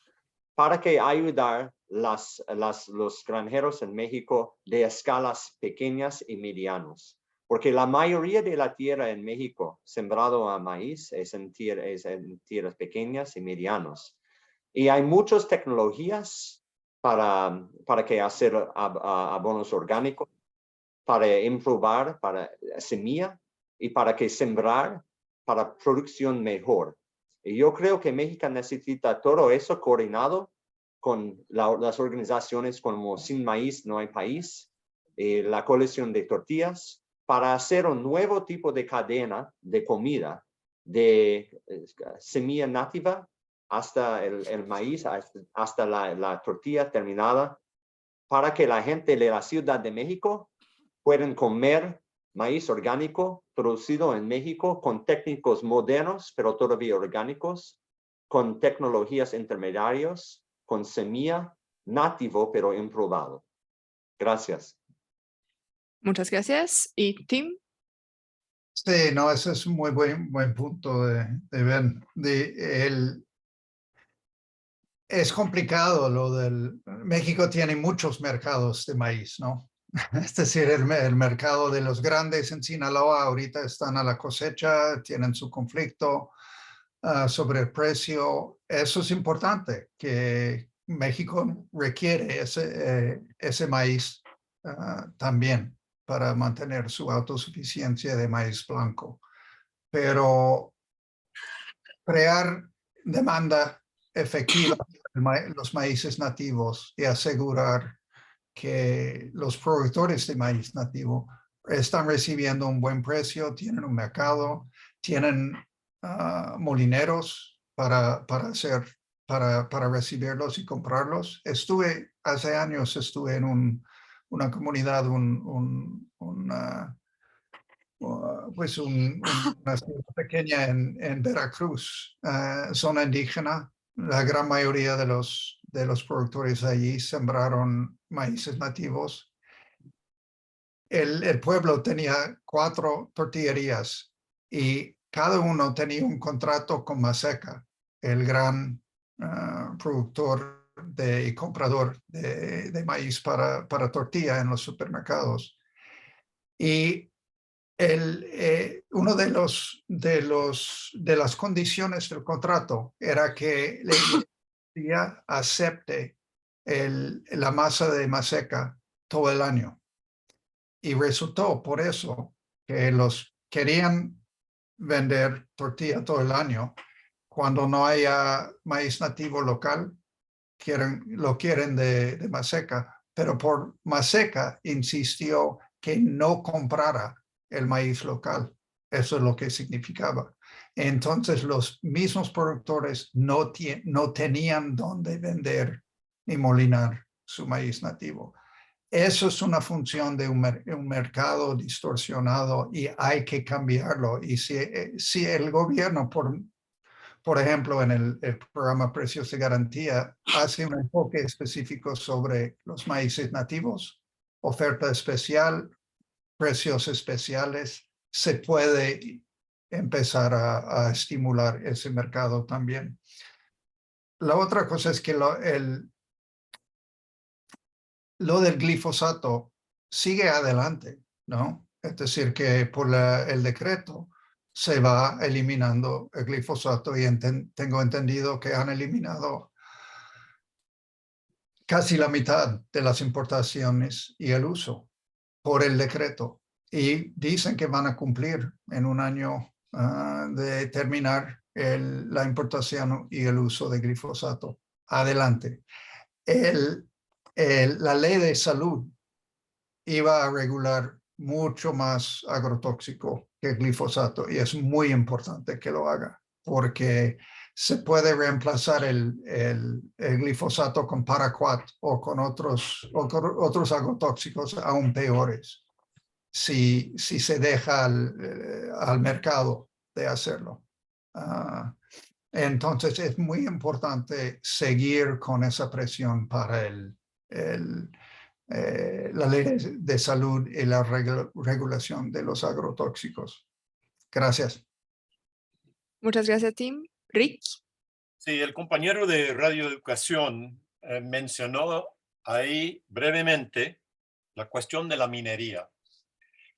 para que ayudar los granjeros en México de escalas pequeñas y medianos. Porque la mayoría de la tierra en México sembrado a maíz es en tierras pequeñas y medianos. Y hay muchas tecnologías para que hacer abonos orgánicos, para improvar, para semilla y para que sembrar para producción mejor. Y yo creo que México necesita todo eso coordinado con las organizaciones como Sin Maíz No Hay País, la coalición de tortillas, para hacer un nuevo tipo de cadena de comida, de semilla nativa hasta el maíz, hasta la tortilla terminada, para que la gente de la Ciudad de México puedan comer maíz orgánico producido en México con técnicos modernos, pero todavía orgánicos, con tecnologías intermediarias, con semilla nativo, pero improbado. Gracias. Muchas gracias. ¿Y Tim? Sí, no, ese es un muy buen punto de Ben. Es complicado lo del... México tiene muchos mercados de maíz, ¿no? Es decir, el mercado de los grandes en Sinaloa ahorita están a la cosecha, tienen su conflicto sobre el precio. Eso es importante, que México requiere ese maíz también para mantener su autosuficiencia de maíz blanco. Pero crear demanda efectiva de los maíces nativos y asegurar que los productores de maíz nativo están recibiendo un buen precio, tienen un mercado, tienen molineros para recibirlos y comprarlos. Hace años estuve en una comunidad, una ciudad pequeña en Veracruz, zona indígena. La gran mayoría de los productores allí sembraron maíces nativos. El pueblo tenía 4 tortillerías y cada uno tenía un contrato con Maseca, el gran productor y comprador de maíz para tortilla en los supermercados. Y uno de las condiciones del contrato era que la acepte la masa de Maseca todo el año. Y resultó por eso que los querían vender tortilla todo el año. Cuando no haya maíz nativo local, lo quieren de Maseca. Pero por Maseca insistió que no comprara el maíz local. Eso es lo que significaba. Entonces los mismos productores no tenían dónde vender ni molinar su maíz nativo. Eso es una función de un mercado distorsionado y hay que cambiarlo. Y si el gobierno, por ejemplo, en el programa Precios de Garantía, hace un enfoque específico sobre los maíces nativos, oferta especial, precios especiales, se puede empezar a estimular ese mercado también. La otra cosa es que lo del glifosato sigue adelante, ¿no? Es decir, que por el decreto se va eliminando el glifosato y tengo entendido que han eliminado casi la mitad de las importaciones y el uso por el decreto. Y dicen que van a cumplir en un año de terminar la importación y el uso de glifosato. Adelante. La ley de salud iba a regular mucho más agrotóxico que el glifosato y es muy importante que lo haga porque se puede reemplazar el glifosato con paraquat o con otros agrotóxicos aún peores si se deja al mercado de hacerlo. Entonces es muy importante seguir con esa presión para la ley de salud y la regulación de los agrotóxicos. Gracias. Muchas gracias, Tim. Rick. Sí, el compañero de radioeducación mencionó ahí brevemente la cuestión de la minería.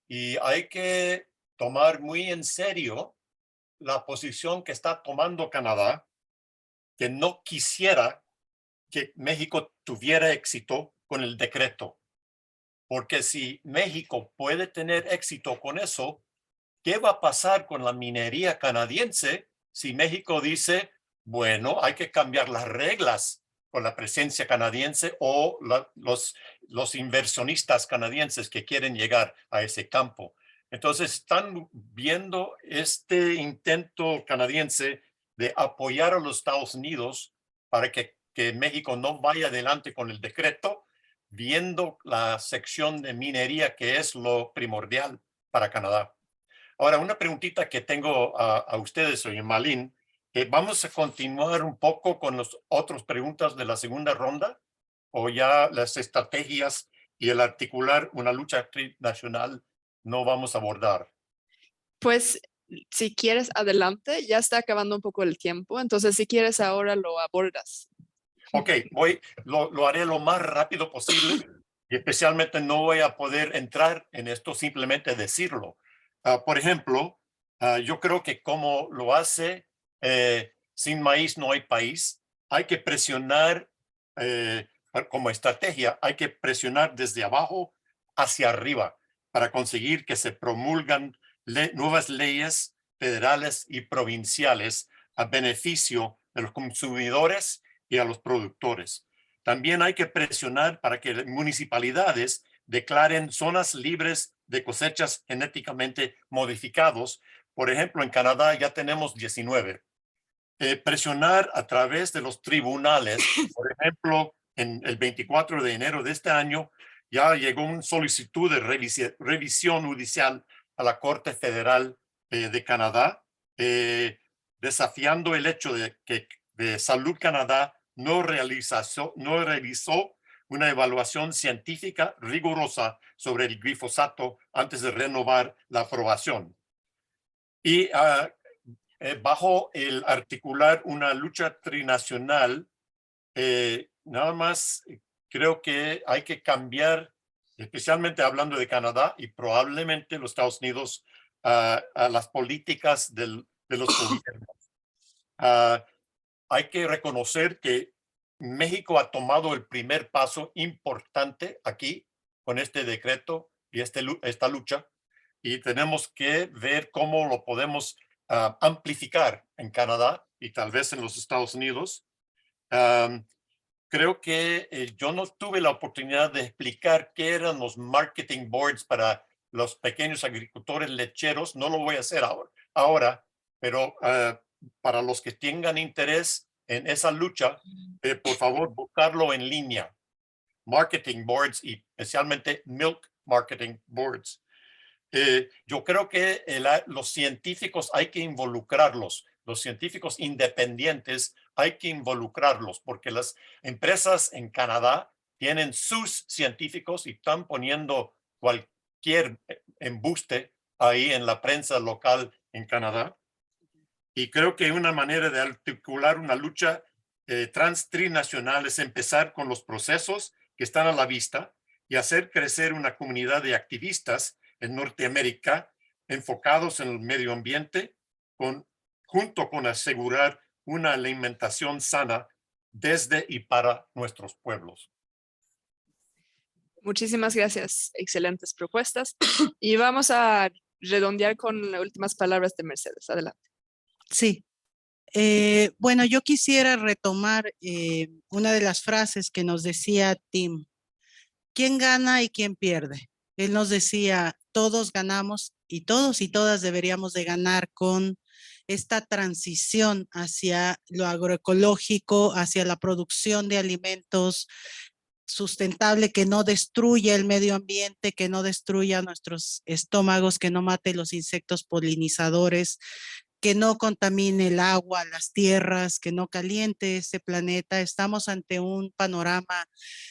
Y hay que tomar muy en serio la posición que está tomando Canadá, que no quisiera que México tuviera éxito con el decreto. Porque si México puede tener éxito con eso, ¿qué va a pasar con la minería canadiense si México dice, bueno, hay que cambiar las reglas con la presencia canadiense o los inversionistas canadienses que quieren llegar a ese campo? Entonces están viendo este intento canadiense de apoyar a los Estados Unidos para que México no vaya adelante con el decreto, viendo la sección de minería que es lo primordial para Canadá. Ahora, una preguntita que tengo a ustedes, señor Malin, ¿vamos a continuar un poco con las otras preguntas de la segunda ronda? ¿O ya las estrategias y el articular una lucha nacional no vamos a abordar? Pues si quieres, adelante. Ya está acabando un poco el tiempo. Entonces, si quieres, ahora lo abordas. Ok, lo haré lo más rápido posible y especialmente no voy a poder entrar en esto, simplemente decirlo. Por ejemplo, yo creo que como lo hace Sin Maíz No Hay País, hay que presionar como estrategia, hay que presionar desde abajo hacia arriba para conseguir que se promulgan nuevas leyes federales y provinciales a beneficio de los consumidores y a los productores. También hay que presionar para que municipalidades declaren zonas libres de cosechas genéticamente modificados. Por ejemplo, en Canadá ya tenemos 19. Presionar a través de los tribunales. Por ejemplo, en el 24 de enero de este año ya llegó una solicitud de revisión judicial a la Corte Federal de Canadá, desafiando el hecho de que de Salud Canadá no realizó una evaluación científica rigurosa sobre el glifosato antes de renovar la aprobación. Y bajo el articular una lucha trinacional, nada más creo que hay que cambiar, especialmente hablando de Canadá y probablemente los Estados Unidos, a las políticas de los gobiernos. Hay que reconocer que México ha tomado el primer paso importante aquí con este decreto y esta lucha, y tenemos que ver cómo lo podemos amplificar en Canadá y tal vez en los Estados Unidos. Creo que yo no tuve la oportunidad de explicar qué eran los marketing boards para los pequeños agricultores lecheros. No lo voy a hacer ahora, pero para los que tengan interés en esa lucha, por favor, buscarlo en línea. Marketing boards y especialmente milk marketing boards. Yo creo que los científicos hay que involucrarlos. Los científicos independientes hay que involucrarlos porque las empresas en Canadá tienen sus científicos y están poniendo cualquier embuste ahí en la prensa local en Canadá. Y creo que una manera de articular una lucha trinacional es empezar con los procesos que están a la vista y hacer crecer una comunidad de activistas en Norteamérica enfocados en el medio ambiente, junto con asegurar una alimentación sana desde y para nuestros pueblos. Muchísimas gracias. Excelentes propuestas. Y vamos a redondear con las últimas palabras de Mercedes. Adelante. Sí. Bueno, yo quisiera retomar una de las frases que nos decía Tim. ¿Quién gana y quién pierde? Él nos decía, todos ganamos y todos y todas deberíamos de ganar con esta transición hacia lo agroecológico, hacia la producción de alimentos sustentable que no destruya el medio ambiente, que no destruya nuestros estómagos, que no mate los insectos polinizadores, que no contamine el agua, las tierras, que no caliente este planeta. Estamos ante un panorama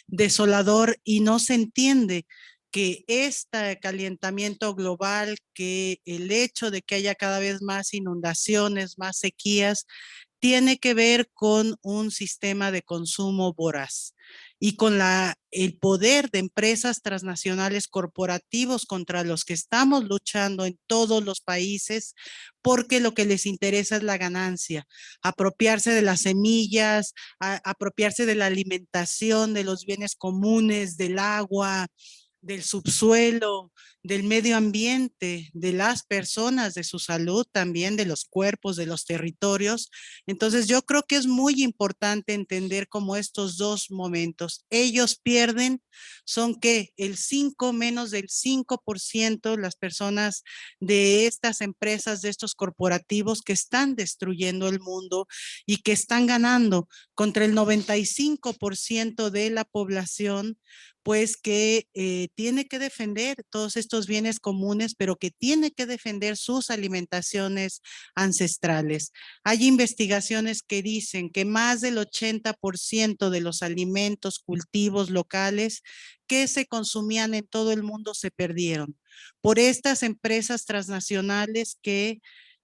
desolador y no se entiende que este calentamiento global, que el hecho de que haya cada vez más inundaciones, más sequías, tiene que ver con un sistema de consumo voraz y con el poder de empresas transnacionales corporativos contra los que estamos luchando en todos los países, porque lo que les interesa es la ganancia, apropiarse de las semillas, apropiarse de la alimentación, de los bienes comunes, del agua, del subsuelo, del medio ambiente, de las personas, de su salud también, de los cuerpos, de los territorios. Entonces yo creo que es muy importante entender como estos dos momentos. Ellos pierden, son que el 5, menos del 5% las personas de estas empresas, de estos corporativos que están destruyendo el mundo y que están ganando contra el 95% de la población, pues que tiene que defender todos estos bienes comunes, pero que tiene que defender sus alimentaciones ancestrales. Hay investigaciones que dicen que más del 80% de los alimentos, cultivos locales que se consumían en todo el mundo se perdieron por estas empresas transnacionales que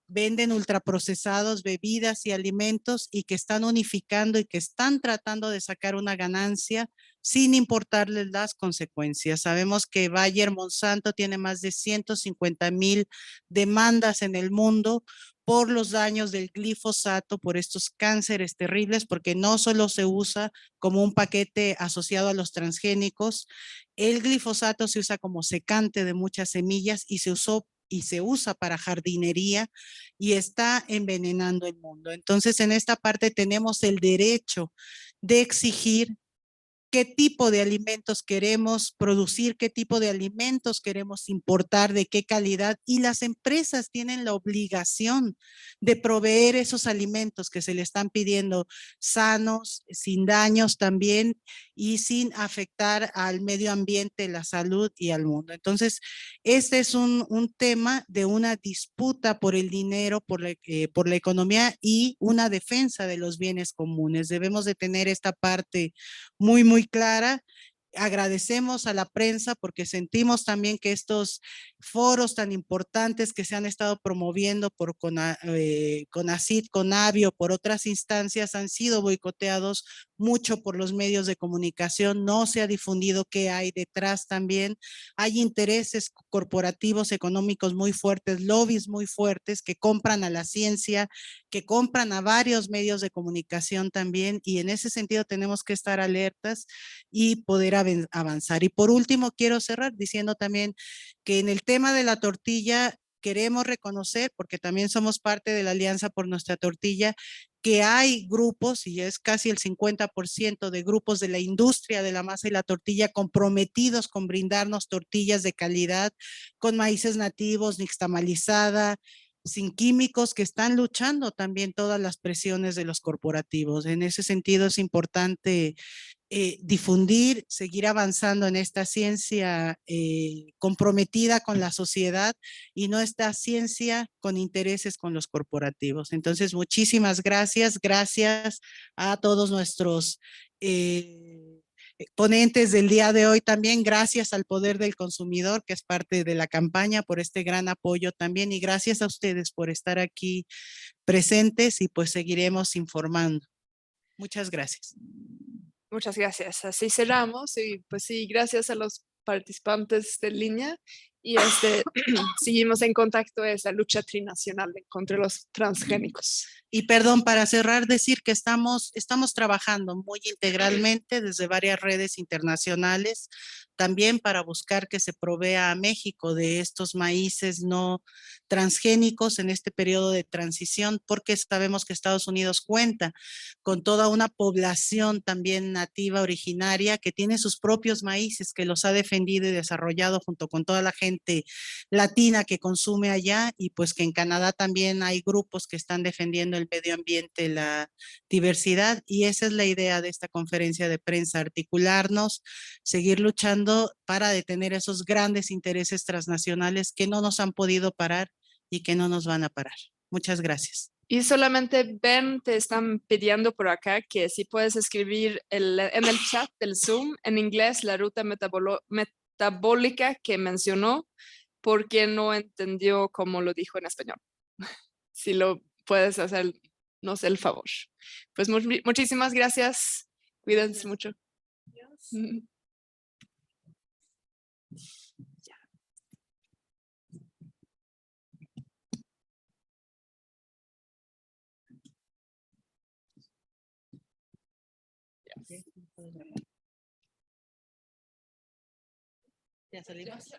venden ultraprocesados, bebidas y alimentos y que están unificando y que están tratando de sacar una ganancia sin importarles las consecuencias. Sabemos que Bayer Monsanto tiene más de 150,000 demandas en el mundo por los daños del glifosato, por estos cánceres terribles, porque no solo se usa como un paquete asociado a los transgénicos, el glifosato se usa como secante de muchas semillas y se usa para jardinería y está envenenando el mundo. Entonces, en esta parte tenemos el derecho de exigir qué tipo de alimentos queremos producir, qué tipo de alimentos queremos importar, de qué calidad, y las empresas tienen la obligación de proveer esos alimentos que se le están pidiendo sanos, sin daños también y sin afectar al medio ambiente, la salud y al mundo. Entonces, este es un tema de una disputa por el dinero, por la economía y una defensa de los bienes comunes. Debemos de tener esta parte muy clara. Agradecemos a la prensa porque sentimos también que estos foros tan importantes que se han estado promoviendo por CONACYT, CONAVIO, por otras instancias han sido boicoteados mucho por los medios de comunicación. No se ha difundido qué hay detrás también. Hay intereses corporativos económicos muy fuertes, lobbies muy fuertes que compran a la ciencia, que compran a varios medios de comunicación también, y en ese sentido tenemos que estar alertas y poder avanzar. Y por último, quiero cerrar diciendo también que en el tema de la tortilla queremos reconocer, porque también somos parte de la Alianza por Nuestra Tortilla, que hay grupos, y es casi el 50% de grupos de la industria de la masa y la tortilla comprometidos con brindarnos tortillas de calidad, con maíces nativos, nixtamalizada, sin químicos, que están luchando también todas las presiones de los corporativos. En ese sentido es importante difundir, seguir avanzando en esta ciencia comprometida con la sociedad y no esta ciencia con intereses con los corporativos. Entonces, muchísimas gracias. Gracias a todos nuestros ponentes del día de hoy también, gracias al Poder del Consumidor, que es parte de la campaña, por este gran apoyo también, y gracias a ustedes por estar aquí presentes y pues seguiremos informando. Muchas gracias. Muchas gracias. Así cerramos y pues sí, gracias a los participantes de línea y seguimos en contacto en esa lucha trinacional contra los transgénicos. Y perdón, para cerrar, decir que estamos trabajando muy integralmente desde varias redes internacionales, también para buscar que se provea a México de estos maíces no transgénicos en este periodo de transición, porque sabemos que Estados Unidos cuenta con toda una población también nativa originaria que tiene sus propios maíces, que los ha defendido y desarrollado junto con toda la gente latina que consume allá, y pues que en Canadá también hay grupos que están defendiendo el medio ambiente, la diversidad, y esa es la idea de esta conferencia de prensa, articularnos, seguir luchando para detener esos grandes intereses transnacionales que no nos han podido parar y que no nos van a parar. Muchas gracias. Y solamente Ben, te están pidiendo por acá que si puedes escribir en el chat del Zoom en inglés la ruta metabólica que mencionó, porque no entendió cómo lo dijo en español. Si lo puedes hacer, nos el favor. Pues muchísimas gracias. Cuídense mucho. ¿Ya salimos?